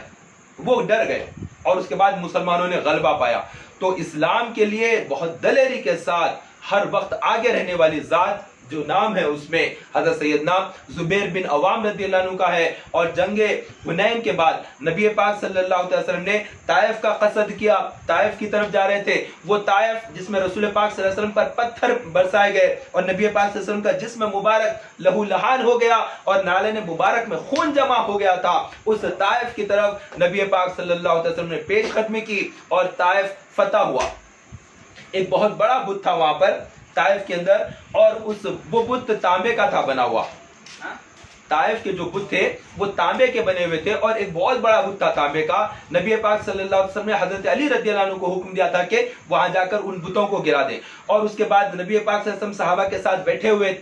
وہ ڈر گئے اور اس کے بعد مسلمانوں نے غلبہ پایا. تو اسلام کے لیے بہت دلیری کے ساتھ ہر وقت آگے رہنے والی ذات جو نام ہے اس میں حضرت سیدنا زبیر بن عوام رضی اللہ عنہ کا ہے. اور جنگ حنین کے بعد نبی پاک صلی اللہ علیہ وسلم نے طائف کا قصد کیا، طائف کی طرف جا رہے تھے. وہ طائف جس میں رسول پاک صلی اللہ علیہ وسلم پر پتھر برسائے گئے اور نبی پاک صلی اللہ علیہ وسلم کا جسم مبارک لہو لہان ہو گیا اور نالے مبارک میں خون جمع ہو گیا تھا، اس طائف کی طرف نبی پاک صلی اللہ علیہ وسلم نے پیش قدمی کی اور طائف فتح ہوا. ایک بہت بڑا بت تھا وہاں پر طائف کے اندر اور وہ بت تانبے کا تھا بنا ہوا. طائف کے جو بت تھے وہ تانبے کے بنے ہوئے تھے اور ایک بہت بڑا بت تھا تانبے کا. نبی پاک صلی اللہ علیہ وسلم نے حضرت علی رضی اللہ عنہ کو حکم دیا تھا کہ وہاں جا کر ان بتوں کو گرا دیں. اور اس کے بعد نبی پاک صلی اللہ علیہ وسلم صحابہ کے ساتھ بیٹھے ہوئے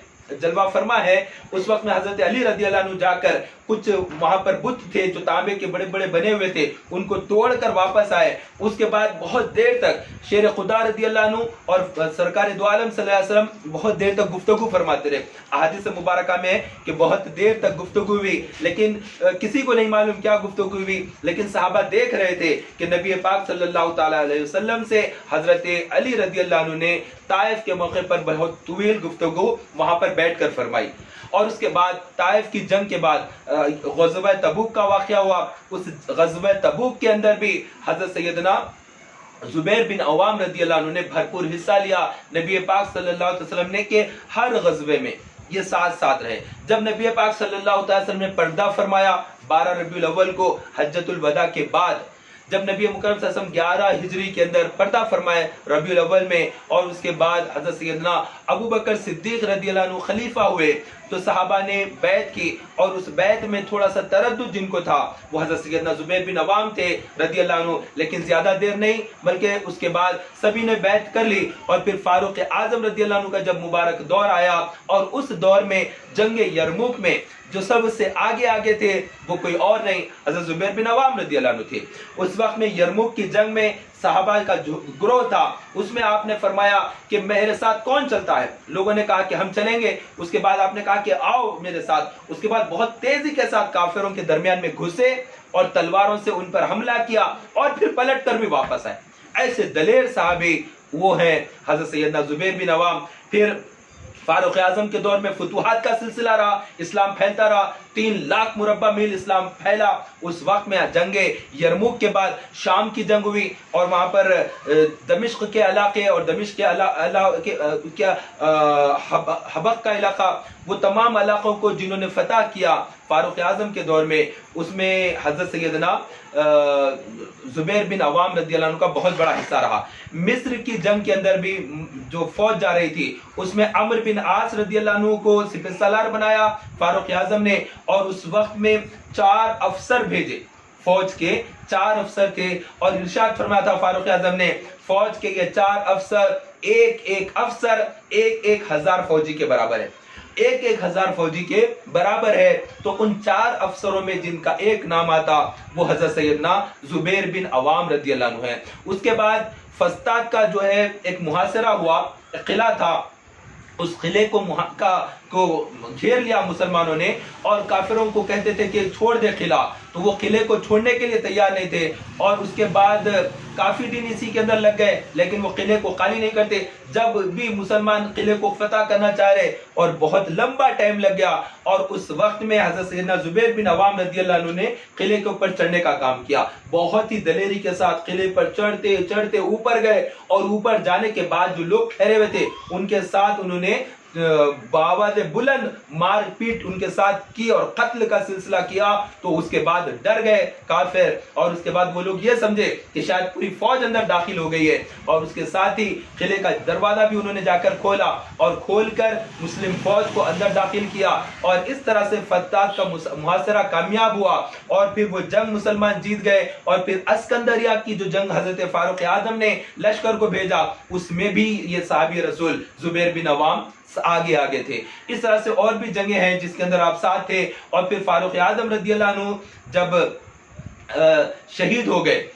جلوہ فرما ہے. اس وقت میں حضرت علی رضی اللہ عنہ جا کر کچھ وہاں پر بت تھے جو تانبے کے بڑے بڑے بنے ہوئے تھے ان کو توڑ کر واپس آئے. اس کے بعد بہت دیر تک شیر خدا رضی اللہ عنہ اور سرکار دو عالم صلی اللہ علیہ وسلم بہت دیر تک گفتگو فرماتے رہے. احادیث مبارکہ میں ہے کہ بہت دیر تک گفتگو ہوئی لیکن کسی کو نہیں معلوم کیا گفتگو ہوئی. لیکن صحابہ دیکھ رہے تھے کہ نبی پاک صلی اللہ تعالی علیہ وسلم سے حضرت علی رضی اللہ عنہ نے طائف کے موقع پر بہت طویل گفتگو وہاں پر بیٹھ کر فرمائی. اور اس کے بعد طائف کی جنگ کے بعد غزوہ تبوک کا واقعہ ہوا. اس غزوہ تبوک کے اندر بھی حضرت سیدنا زبیر بن عوام رضی اللہ عنہ نے بھرپور حصہ لیا. نبی پاک صلی اللہ علیہ وسلم نے کہ ہر غزوے میں یہ ساتھ رہے. جب نبی پاک صلی اللہ علیہ وسلم نے پردہ فرمایا 12 ربیع الاول کو حجۃ الوداع کے بعد، جب نبی مکرم صلی اللہ علیہ وسلم 11 ہجری کے اندر پردہ فرمائے ربیع الاول میں اور اس کے بعد حضرت سیدنا ابو بکر صدیق رضی اللہ عنہ خلیفہ ہوئے تو صحابہ نے بیعت کی. اور اس بیعت میں تھوڑا سا تردد جن کو تھا وہ حضرت سیدنا زبیر بن عوام تھے رضی اللہ عنہ، لیکن زیادہ دیر نہیں بلکہ اس کے بعد سبھی نے بیعت کر لی. اور پھر فاروق اعظم رضی اللہ عنہ کا جب مبارک دور آیا اور اس دور میں جنگ یرموک میں جو سب سے آگے تھے وہ کوئی اور نہیں حضرت زبیر بن عوام رضی اللہ عنہ تھے. اس وقت میں یرموک کی جنگ میں صحابہ کا جو گروہ تھا اس میں آپ نے فرمایا کہ میرے ساتھ کون چلتا ہے؟ لوگوں نے کہا کہ ہم چلیں گے. اس کے بعد آپ نے کہا کہ آؤ میرے ساتھ. اس کے بعد بہت تیزی کے ساتھ کافروں کے درمیان میں گھسے اور تلواروں سے ان پر حملہ کیا اور پھر پلٹ کر بھی واپس آئے. ایسے دلیر صحابی وہ ہیں حضرت سیدنا زبیر بن عوام. پھر فاروق اعظم کے دور میں فتوحات کا سلسلہ رہا، اسلام پھیلتا رہا، 3 لاکھ مربع میل اسلام پھیلا. اس وقت میں جنگ یرموک کے بعد شام کی جنگ ہوئی اور وہاں پر دمشق کے علاقے اور دمشق کے حبق کا علاقہ، وہ تمام علاقوں کو جنہوں نے فتح کیا فاروق اعظم کے دور میں، اس میں حضرت سیدنا زبیر بن عوام رضی اللہ عنہ کا بہت بڑا حصہ رہا. مصر کی جنگ کے اندر بھی جو فوج جا رہی تھی اس میں عمرو بن عاص رضی اللہ عنہ کو سپہ سالار بنایا فاروق اعظم نے، اور اس وقت میں 4 افسر بھیجے، فوج کے 4 افسر تھے، اور ارشاد فرمایا تھا فاروق اعظم نے فوج کے یہ 4 افسر ایک افسر 1,000 فوجی کے برابر ہے، 1,000 فوجی کے برابر ہے. تو ان 4 افسروں میں جن کا ایک نام آتا وہ حضرت سیدنا زبیر بن عوام رضی اللہ عنہ ہے. اس کے بعد فسطاط کا جو ہے ایک محاصرہ ہوا، قلعہ تھا، اس قلعے کو گھیر لیا مسلمانوں نے، اور کافروں کو کہتے تھے کہ چھوڑ دے قلعہ، تو وہ قلعے کو چھوڑنے کے لیے تیار نہیں تھے. اور اس کے بعد کافی دن اسی کے اندر لگ گئے لیکن وہ قلعے کو خالی نہیں کرتے. جب بھی مسلمان قلعے کو فتح کرنا چاہ رہے اور بہت لمبا ٹائم لگ گیا، اور اس وقت میں حضرت سیدنا زبیر بن عوام رضی اللہ عنہ نے قلعے کے اوپر چڑھنے کا کام کیا. بہت ہی دلیری کے ساتھ قلعے پر چڑھتے اوپر گئے، اور اوپر جانے کے بعد جو لوگ ٹھہرے ہوئے تھے ان کے ساتھ انہوں نے بآواز بلند مار پیٹ ان کے ساتھ کی اور قتل کا سلسلہ کیا. تو اس کے بعد ڈر گئے کافر، اور اس کے بعد وہ لوگ یہ سمجھے کہ شاید پوری فوج اندر داخل ہو گئی ہے، اور اس کے ساتھ ہی قلعے کا دروازہ بھی انہوں نے جا کر کھولا اور کھول کر مسلم فوج کو اندر داخل کیا. اور اس طرح سے فسطاط کا محاصرہ کامیاب ہوا، اور پھر وہ جنگ مسلمان جیت گئے. اور پھر اسکندریہ کی جو جنگ حضرت فاروق اعظم نے لشکر کو بھیجا، اس میں بھی یہ صحابی رسول زبیر بن عوام آگے تھے. اس طرح سے اور بھی جنگیں ہیں جس کے اندر آپ ساتھ تھے. اور پھر فاروق اعظم رضی اللہ عنہ جب شہید ہو گئے،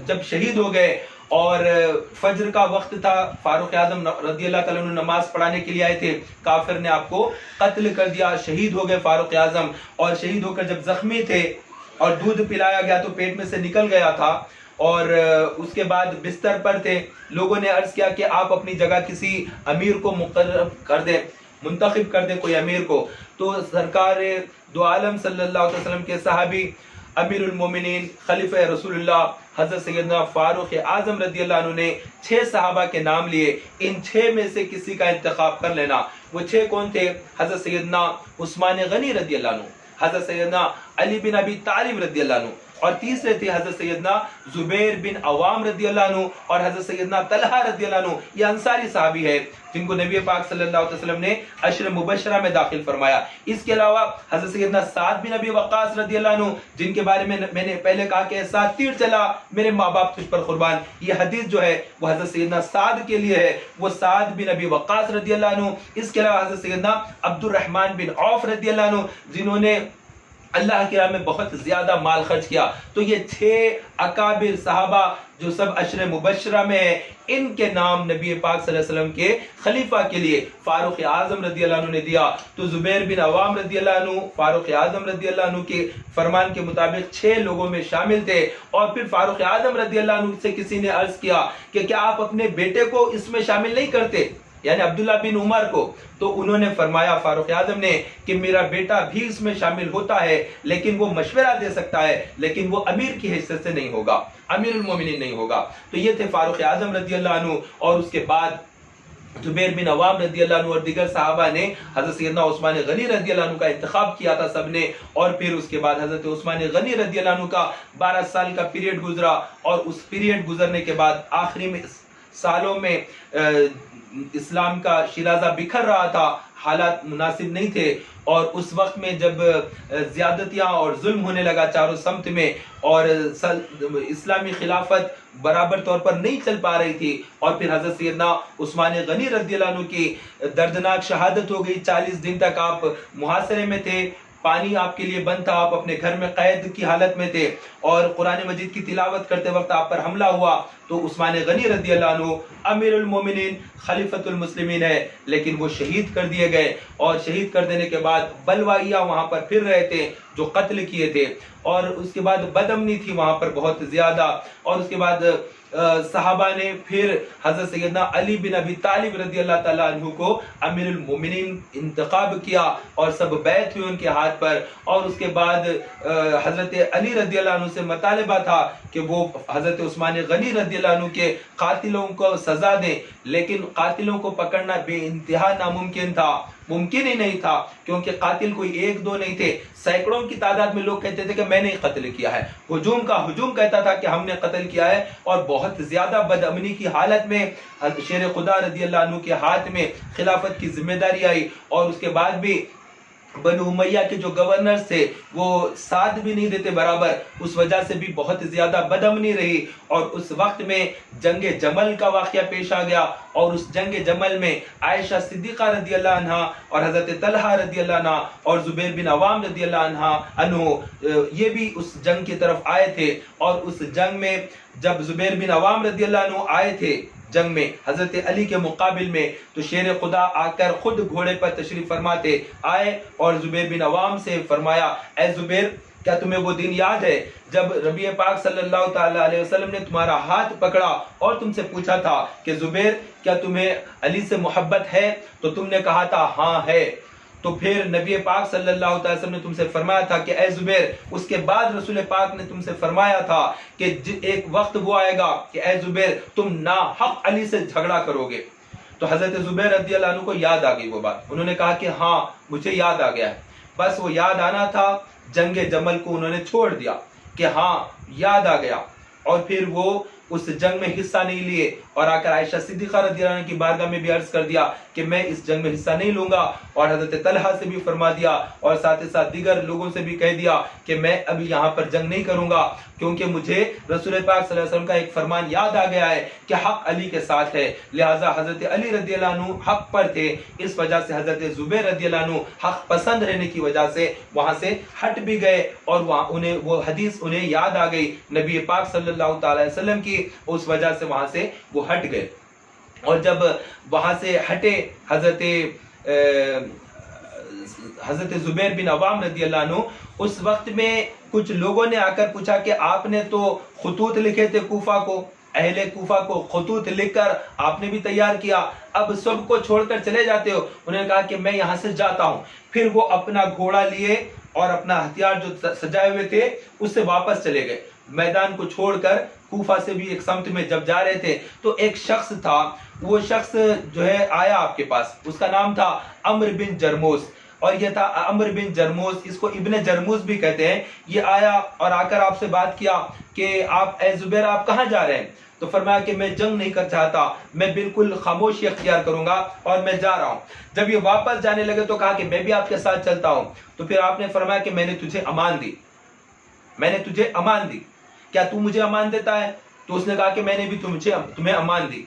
جب شہید ہو گئے اور فجر کا وقت تھا، فاروق اعظم رضی اللہ تعالیٰ عنہ نماز پڑھانے کے لیے آئے تھے، کافر نے آپ کو قتل کر دیا، شہید ہو گئے فاروق اعظم. اور شہید ہو کر جب زخمی تھے اور دودھ پلایا گیا تو پیٹ میں سے نکل گیا تھا، اور اس کے بعد بستر پر تھے. لوگوں نے عرض کیا کہ آپ اپنی جگہ کسی امیر کو مقرر کر دیں، منتخب کر دیں کوئی امیر کو. تو سرکار دو عالم صلی اللہ علیہ وسلم کے صحابی امیر المومنین خلیفہ رسول اللہ حضرت سیدنا فاروق اعظم رضی اللہ عنہ نے 6 صحابہ کے نام لیے، ان 6 میں سے کسی کا انتخاب کر لینا. وہ 6 کون تھے؟ حضرت سیدنا عثمان غنی رضی اللہ عنہ، حضرت سیدنا علی بن ابی طالب رضی اللہ عنہ، اور تیسرے تھے حضرت سیدنا زبیر بن عوام رضی اللہ عنہ اور حضرت سیدنا طلحہ رضی اللہ عنہ. یہ انصاری صحابی ہے جن کو نبی پاک صلی اللہ علیہ وسلم نے عشر مبشرہ میں داخل فرمایا. اس کے علاوہ حضرت سیدنا سعد بن ابی وقاص رضی اللہ عنہ، جن کے بارے میں میں نے پہلے کہا کہ سعد تیر چلا میرے ماں باپ تجھ پر قربان، یہ حدیث جو ہے وہ حضرت سیدنا سعد کے لیے ہے، وہ سعد بن ابی وقاص رضی اللہ عنہ. اس کے علاوہ حضرت سیدنا عبد الرحمن بن عوف رضی اللہ عنہ، جنہوں نے اللہ کی راہ میں بہت زیادہ مال خرچ کیا. تو یہ 6 اکابر صحابہ جو سب عشر مبشرہ میں ہیں، ان کے نام نبی پاک صلی اللہ علیہ وسلم کے خلیفہ کے لیے فاروق اعظم رضی اللہ عنہ نے دیا. تو زبیر بن عوام رضی اللہ عنہ فاروق اعظم رضی اللہ عنہ کے فرمان کے مطابق 6 لوگوں میں شامل تھے. اور پھر فاروق اعظم رضی اللہ عنہ سے کسی نے عرض کیا کہ کیا آپ اپنے بیٹے کو اس میں شامل نہیں کرتے، یعنی عبداللہ بن عمر کو؟ تو انہوں نے فرمایا فاروق اعظم نے کہ میرا بیٹا بھی اس میں شامل ہوتا ہے، لیکن وہ مشورہ دے سکتا ہے، لیکن وہ امیر کی حیثیت سے نہیں ہوگا، امیر المومنین نہیں ہوگا. تو یہ تھے فاروق اعظم رضی اللہ عنہ. اور اس کے بعد زبیر بن عوام رضی اللہ عنہ اور دیگر صحابہ نے حضرت سیدنا عثمان غنی رضی اللہ عنہ کا انتخاب کیا تھا سب نے. اور پھر اس کے بعد حضرت عثمان غنی رضی اللہ عنہ کا 12 سال کا پیریڈ گزرا، اور اس پیریڈ گزرنے کے بعد آخری میں سالوں میں اسلام کا شیرازہ بکھر رہا تھا، حالات مناسب نہیں تھے. اور اس وقت میں جب زیادتیاں اور ظلم ہونے لگا چاروں سمت میں، اور اسلامی خلافت برابر طور پر نہیں چل پا رہی تھی، اور پھر حضرت سیدنا عثمان غنی رضی اللہ عنہ کی دردناک شہادت ہو گئی. 40 دن تک آپ محاصرے میں تھے، پانی آپ کے لیے بند تھا، آپ اپنے گھر میں قید کی حالت میں تھے، اور قرآن مجید کی تلاوت کرتے وقت آپ پر حملہ ہوا. تو عثمان غنی رضی اللہ عنہ امیر المومنین خلیفۃ المسلمین ہے، لیکن وہ شہید کر دیے گئے، اور شہید کر دینے کے بعد بلوائیہ وہاں پر پھر رہے تھے جو قتل کیے تھے، اور اس کے بعد بدامنی تھی وہاں پر بہت زیادہ، اور اس کے بعد صحابہ نے پھر حضرت سیدنا علی بن ابی طالب رضی اللہ تعالیٰ عنہ کو امیر المومنین انتخاب کیا، اور سب بیعت ہوئے ان کے ہاتھ پر، اور اس کے بعد حضرت علی رضی اللہ عنہ سے مطالبہ تھا کہ وہ حضرت عثمان غنی رضی اللہ عنہ کے قاتلوں کو سزا دیں، لیکن قاتلوں کو پکڑنا بے انتہا ناممکن تھا، ممکن ہی نہیں تھا، کیونکہ قاتل کوئی ایک دو نہیں تھے، سینکڑوں کی تعداد میں لوگ کہتے تھے کہ میں نے قتل کیا ہے، ہجوم کہتا تھا کہ ہم نے قتل کیا ہے، اور بہت زیادہ بدامنی کی حالت میں شیر خدا رضی اللہ عنہ کے ہاتھ میں خلافت کی ذمہ داری آئی، اور اس کے بعد بھی بنو امیہ کے جو گورنر تھے وہ ساتھ بھی نہیں دیتے برابر، اس وجہ سے بھی بہت زیادہ بدامنی رہی، اور اس وقت میں جنگ جمل کا واقعہ پیش آ گیا، اور اس جنگ جمل میں عائشہ صدیقہ رضی اللہ عنہ اور حضرت طلحہ رضی اللہ عنہ اور زبیر بن عوام رضی اللہ عنہ یہ بھی اس جنگ کی طرف آئے تھے، اور اس جنگ میں جب زبیر بن عوام رضی اللہ عنہ آئے تھے جنگ میں حضرت علی کے مقابل میں، تو شیر خدا آ کر خود گھوڑے پر تشریف فرماتے آئے، اور زبیر بن عوام سے فرمایا، اے زبیر، کیا تمہیں وہ دن یاد ہے جب نبی پاک صلی اللہ تعالی علیہ وسلم نے تمہارا ہاتھ پکڑا اور تم سے پوچھا تھا کہ زبیر کیا تمہیں علی سے محبت ہے؟ تو تم نے کہا تھا ہاں ہے، تو پھر نبی پاک صلی اللہ علیہ وسلم نے تم سے فرمایا تھا کہ اے زبیر، اس کے بعد رسول پاک نے تم سے فرمایا تھا کہ ایک وقت وہ آئے گا کہ اے زبیر تم ناحق علی سے جھگڑا کرو گے۔ تو حضرت زبیر رضی اللہ عنہ کو یاد آ گئی وہ بات، انہوں نے کہا کہ ہاں مجھے یاد آ گیا ہے، بس وہ یاد آنا تھا، جنگ جمل کو انہوں نے چھوڑ دیا کہ ہاں یاد آ گیا، اور پھر وہ اس جنگ میں حصہ نہیں لیے، اور آ کر عائشہ صدیقہ رضی اللہ عنہ کی بارگاہ میں بھی عرض کر دیا کہ میں اس جنگ میں حصہ نہیں لوں گا، اور حضرت طلحہ سے بھی فرما دیا، اور ساتھ ہی ساتھ دیگر لوگوں سے بھی کہہ دیا کہ میں ابھی یہاں پر جنگ نہیں کروں گا، کیونکہ مجھے رسول پاک صلی اللہ علیہ وسلم کا ایک فرمان یاد آ گیا ہے کہ حق علی کے ساتھ ہے، لہٰذا حضرت علی رضی اللہ عنہ حق پر تھے، اس وجہ سے حضرت زبیر رضی اللہ عنہ حق پسند رہنے کی وجہ سے وہاں سے ہٹ بھی گئے، اور انہیں وہ حدیث انہیں یاد آ گئی نبی پاک صلی اللہ تعالی علیہ وسلم کی، اس وجہ سے وہاں سے وہ ہٹ گئے۔ اور جب وہاں سے ہٹے حضرت زبیر بن عوام رضی اللہ عنہ، اس وقت میں کچھ لوگوں نے آ کر پوچھا کہ آپ نے تو خطوط لکھے تھے کوفہ کو، اہل کوفہ کو خطوط لکھ کر آپ نے بھی تیار کیا، اب سب کو چھوڑ کر چلے جاتے ہو؟ انہوں نے کہا کہ میں یہاں سے جاتا ہوں۔ پھر وہ اپنا گھوڑا لیے اور اپنا ہتھیار جو سجائے ہوئے تھے اس سے واپس چلے گئے، میدان کو چھوڑ کر کوفہ سے بھی ایک سمت میں جب جا رہے تھے تو ایک شخص تھا، وہ شخص جو ہے آیا آپ کے پاس، اس کا نام تھا عمرو بن جرموس، اور یہ تھا عمرو بن جرموس، اس کو ابن جرموس بھی کہتے ہیں۔ یہ آیا اور آ کر آپ سے بات کیا کہ آپ اے زبیر آپ کہاں جا رہے ہیں؟ تو فرمایا کہ میں جنگ نہیں کر چاہتا، میں بالکل خاموشی اختیار کروں گا اور میں جا رہا ہوں۔ جب یہ واپس جانے لگے تو کہا کہ میں بھی آپ کے ساتھ چلتا ہوں۔ تو پھر آپ نے فرمایا کہ میں نے تجھے امان دی، میں نے تجھے امان دی، کیا تو مجھے امان دیتا ہے؟ تو اس نے کہا کہ میں نے بھی تمہیں امان دی۔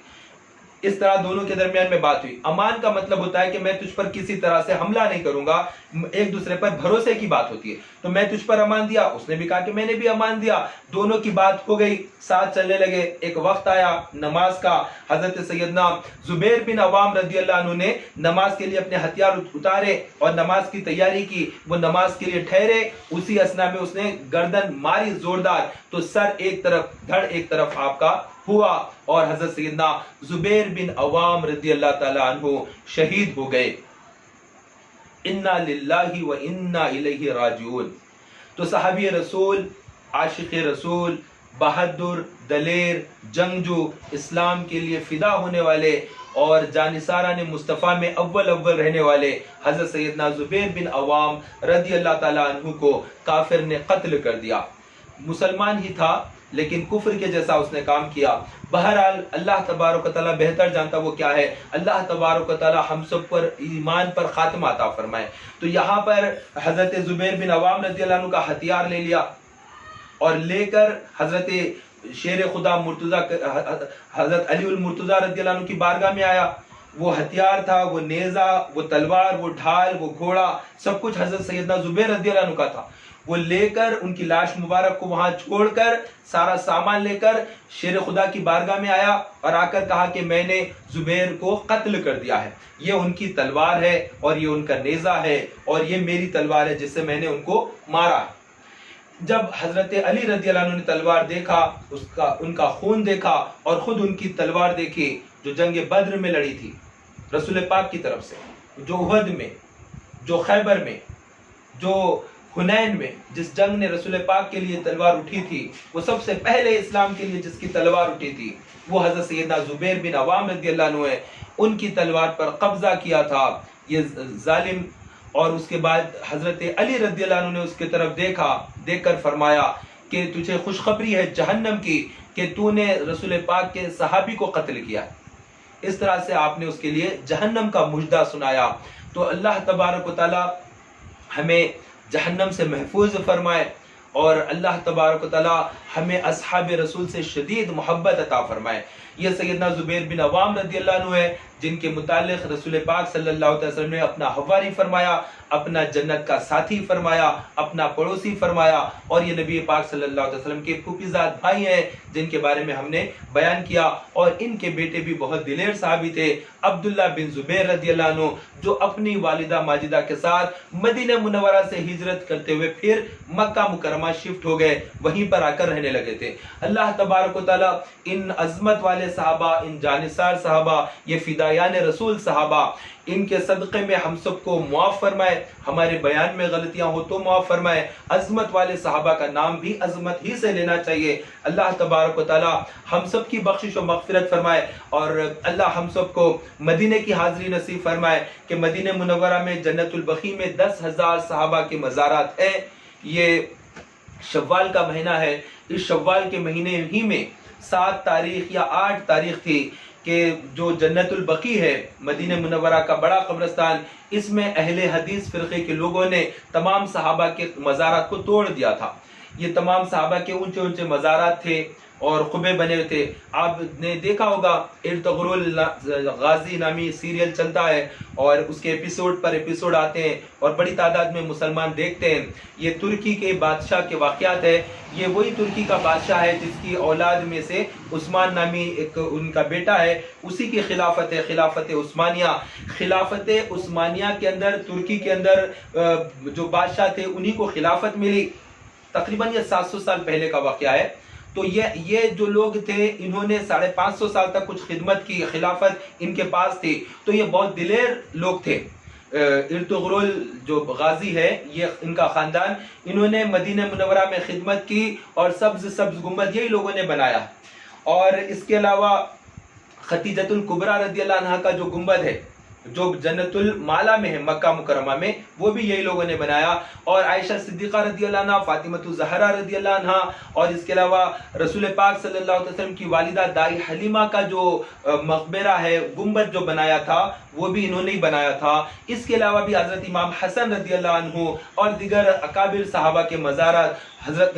اس طرح دونوں کے درمیان میں بات ہوئی۔ امان کا مطلب ہوتا ہے کہ میں تجھ پر کسی طرح سے حملہ نہیں کروں گا، ایک دوسرے پر بھروسے کی بات ہوتی ہے، تو میں تجھ پر امان دیا، اس نے بھی کہا کہ میں نے بھی امان دیا، دونوں کی بات ہو گئی، ساتھ چلنے لگے۔ ایک وقت آیا نماز کا، حضرت سیدنا زبیر بن عوام رضی اللہ عنہ نے نماز کے لیے اپنے ہتھیار اتارے اور نماز کی تیاری کی، وہ نماز کے لیے ٹھہرے، اسی اثنا میں اس نے گردن ماری زوردار، تو سر ایک طرف دھڑ ایک طرف آپ کا ہوا، اور حضرت سیدنا زبیر بن عوام رضی اللہ تعالی عنہ شہید ہو گئے۔ انا للہ و انا الیہ راجعون۔ تو صحابی رسول، عاشق رسول، بہادر، دلیر، جنگجو، اسلام کے لیے فدا ہونے والے اور جانثاران مصطفیٰ میں اول رہنے والے حضرت سیدنا زبیر بن عوام رضی اللہ تعالی عنہ کو کافر نے قتل کر دیا۔ مسلمان ہی تھا لیکن کفر کے جیسا اس نے کام کیا۔ بہرحال اللہ تبارک و تعالیٰ بہتر جانتا وہ کیا ہے، اللہ تبارک و تعالیٰ ہم سب پر ایمان پر خاتمہ عطا فرمائے۔ تو یہاں پر حضرت زبیر بن عوام رضی اللہ عنہ کا ہتھیار لے لیا اور لے کر حضرت شیر خدا حضرت علی المرتضیٰ رضی اللہ عنہ کی بارگاہ میں آیا۔ وہ ہتھیار تھا، وہ نیزہ، وہ تلوار، وہ ڈھال، وہ گھوڑا، سب کچھ حضرت سیدنا زبیر رضی اللہ عنہ کا تھا۔ وہ لے کر ان کی لاش مبارک کو وہاں چھوڑ کر سارا سامان لے کر شیر خدا کی بارگاہ میں آیا اور آ کر کہا کہ میں نے زبیر کو قتل کر دیا ہے، یہ ان کی تلوار ہے اور یہ ان کا نیزہ ہے اور یہ میری تلوار ہے جس سے میں نے ان کو مارا۔ جب حضرت علی رضی اللہ عنہ نے تلوار دیکھا، ان کا خون دیکھا اور خود ان کی تلوار دیکھی جو جنگ بدر میں لڑی تھی رسول پاک کی طرف سے، جو احد میں، جو خیبر میں، جو حنین میں، جس جنگ نے رسول پاک کے لیے تلوار اٹھی تھی، وہ سب سے پہلے اسلام کے لیے جس کی تلوار اٹھی تھی وہ حضرت سیدنا زبیر بن عوام رضی اللہ عنہ ہے۔ ان کی تلوار پر قبضہ کیا تھا یہ ظالم، اور اس کے بعد حضرت علی رضی اللہ عنہ نے اس کی طرف دیکھا، دیکھ کر فرمایا کہ تجھے خوشخبری ہے جہنم کی کہ تو نے رسول پاک کے صحابی کو قتل کیا۔ اس طرح سے آپ نے اس کے لیے جہنم کا مژدہ سنایا۔ تو اللہ تبارک و تعالی ہمیں جہنم سے محفوظ فرمائے اور اللہ تبارک و تعالی ہمیں اصحاب رسول سے شدید محبت عطا فرمائے۔ یہ سیدنا زبیر بن عوام رضی اللہ عنہ ہے جن کے متعلق رسول پاک صلی اللہ علیہ وسلم نے اپنا حواری فرمایا، اپنا جنت کا ساتھی فرمایا، اپنا پڑوسی فرمایا، اور یہ نبی پاک صلی اللہ علیہ وسلم کے پھوپھیزاد بھائی ہیں جن کے بارے میں ہم نے بیان کیا، اور ان کے بیٹے بھی بہت دلیر صحابی تھے، عبداللہ بن زبیر رضی اللہ عنہ، جو اپنی والدہ ماجدہ کے ساتھ مدینہ منورہ سے ہجرت کرتے ہوئے پھر مکہ مکرمہ شفٹ ہو گئے، وہیں پر آ کر رہنے لگے تھے۔ اللہ تبارک و تعالیٰ ان عظمت والے صحابہ، ان جانثار صحابہ، یہ فدایان رسول صحابہ، ان کے صدقے میں ہم سب کو معاف فرمائے، ہمارے بیان میں غلطیاں ہو تو معاف فرمائے۔ عظمت والے صحابہ کا نام بھی عظمت ہی سے لینا چاہیے۔ اللہ تبارک و تعالی ہم سب کی بخشش و مغفرت فرمائے، اور اللہ ہم سب کو مدینہ کی حاضری نصیب فرمائے کہ مدینہ منورہ میں جنت البقیع میں 10,000 صحابہ کے مزارات ہیں۔ یہ شوال کا مہینہ ہے، اس شوال کے مہینے ہی میں 7 تاریخ یا 8 تاریخ تھی کہ جو جنت البقیع ہے مدینہ منورہ کا بڑا قبرستان، اس میں اہل حدیث فرقے کے لوگوں نے تمام صحابہ کے مزارات کو توڑ دیا تھا۔ یہ تمام صحابہ کے اونچے اونچے مزارات تھے اور قبے بنے ہوئے تھے۔ آپ نے دیکھا ہوگا ارطغرل غازی نامی سیریل چلتا ہے اور اس کے ایپیسوڈ پر ایپیسوڈ آتے ہیں اور بڑی تعداد میں مسلمان دیکھتے ہیں۔ یہ ترکی کے بادشاہ کے واقعات ہے۔ یہ وہی ترکی کا بادشاہ ہے جس کی اولاد میں سے عثمان نامی ایک ان کا بیٹا ہے، اسی کی خلافت ہے، خلافت عثمانیہ۔ خلافت عثمانیہ کے اندر، ترکی کے اندر جو بادشاہ تھے انہی کو خلافت ملی۔ تقریباً یہ 700 سال پہلے کا واقعہ ہے۔ تو یہ جو لوگ تھے انہوں نے 550 سال تک کچھ خدمت کی، خلافت ان کے پاس تھی، تو یہ بہت دلیر لوگ تھے۔ ارطغرل جو غازی ہے، یہ ان کا خاندان، انہوں نے مدینہ منورہ میں خدمت کی اور سبز گنبد یہی لوگوں نے بنایا۔ اور اس کے علاوہ ختیجۃ الکبریٰ رضی اللہ عنہا کا جو گنبد ہے جو جنت المالا میں ہے مکہ مکرمہ میں، وہ بھی یہی لوگوں نے بنایا۔ اور عائشہ صدیقہ رضی اللہ عنہ، فاطمۃ الزہرا رضی اللہ عنہ، اور اس کے علاوہ رسول پاک صلی اللہ علیہ وسلم کی والدہ دائی حلیمہ کا جو مقبرہ ہے، گنبد جو بنایا تھا، وہ بھی انہوں نے ہی بنایا تھا۔ اس کے علاوہ بھی حضرت امام حسن رضی اللہ عنہ اور دیگر اکابر صحابہ کے مزارات، حضرت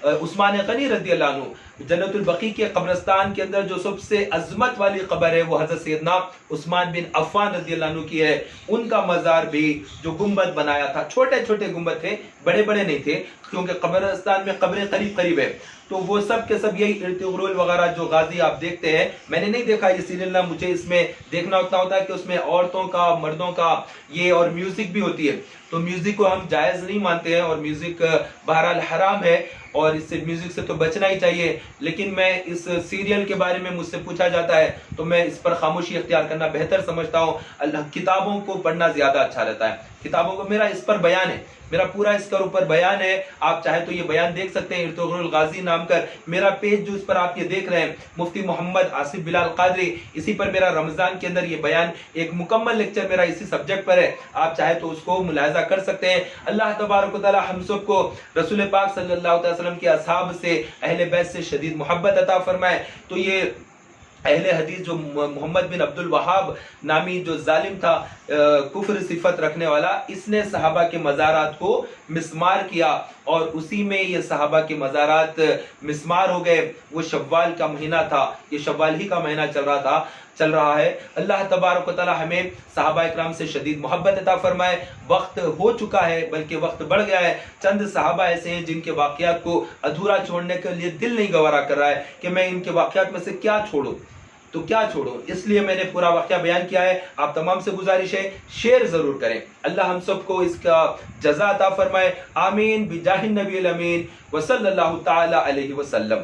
عثمان غنی رضی اللہ عنہ، جنت البقیع کے قبرستان کے اندر جو سب سے عظمت والی قبر ہے وہ حضرت سیدنا عثمان بن عفان رضی اللہ عنہ کی ہے۔ ان کا مزار بھی جو گنبد بنایا تھا، چھوٹے چھوٹے گنبد تھے، بڑے بڑے نہیں تھے، کیونکہ قبرستان میں قبریں قریب قریب ہے، تو وہ سب کے سب یہی ارطغرل وغیرہ جو غازی آپ دیکھتے ہیں۔ میں نے نہیں دیکھا یہ سیریل، نہ مجھے اس میں دیکھنا اتنا ہوتا ہے کہ اس میں عورتوں کا، مردوں کا یہ اور میوزک بھی ہوتی ہے، تو میوزک کو ہم جائز نہیں مانتے ہیں، اور میوزک بہرحال حرام ہے اور اس سے میوزک سے تو بچنا ہی چاہیے۔ لیکن میں اس سیریل کے بارے میں مجھ سے پوچھا جاتا ہے تو میں اس پر خاموشی اختیار کرنا بہتر سمجھتا ہوں۔ اللہ کتابوں کو پڑھنا زیادہ اچھا رہتا ہے۔ کتابوں کو میرا اس پر بیان ہے، میرا پورا اس کے اوپر بیان ہے، آپ چاہے تو یہ بیان دیکھ سکتے ہیں، ارطغرل غازی نام کر میرا پیج جو اس پر آپ یہ دیکھ رہے ہیں، مفتی محمد آصف بلال قادری، اسی پر میرا رمضان کے اندر یہ بیان، ایک مکمل لیکچر میرا اسی سبجیکٹ پر ہے، آپ چاہے تو اس کو ملاحظہ کر سکتے ہیں۔ اللہ تبارک و تعالی ہم سب کو رسول پاک صلی اللہ علیہ وسلم کے اصحاب سے، اہل بیت سے شدید محبت عطا فرمائے۔ تو یہ اہل حدیث جو محمد بن عبد الوہاب نامی جو ظالم تھا، کفر صفت رکھنے والا، اس نے صحابہ کے مزارات کو مسمار کیا اور اسی میں یہ صحابہ کے مزارات مسمار ہو گئے۔ وہ شوال کا مہینہ تھا، یہ شوال ہی کا مہینہ چل رہا تھا، چل رہا ہے. اللہ تبارک و تعالی ہمیں صحابہ اکرام سے شدید محبت عطا فرمائے. وقت ہو چکا ہے بلکہ وقت بڑھ گیا ہے. چند صحابہ ایسے ہیں جن کے واقعات کو ادھورا چھوڑنے کے لیے دل نہیں گوارا کر رہا ہے کہ میں ان کے واقعات میں سے کیا چھوڑوں تو کیا چھوڑوں. اس لیے میں نے پورا واقعہ بیان کیا ہے. آپ تمام سے گزارش ہے شیئر ضرور کریں. اللہ ہم سب کو اس کا جزا عطا فرمائے. آمین بجاہ النبی الامین وصلی اللہ تعالی علیہ وسلم.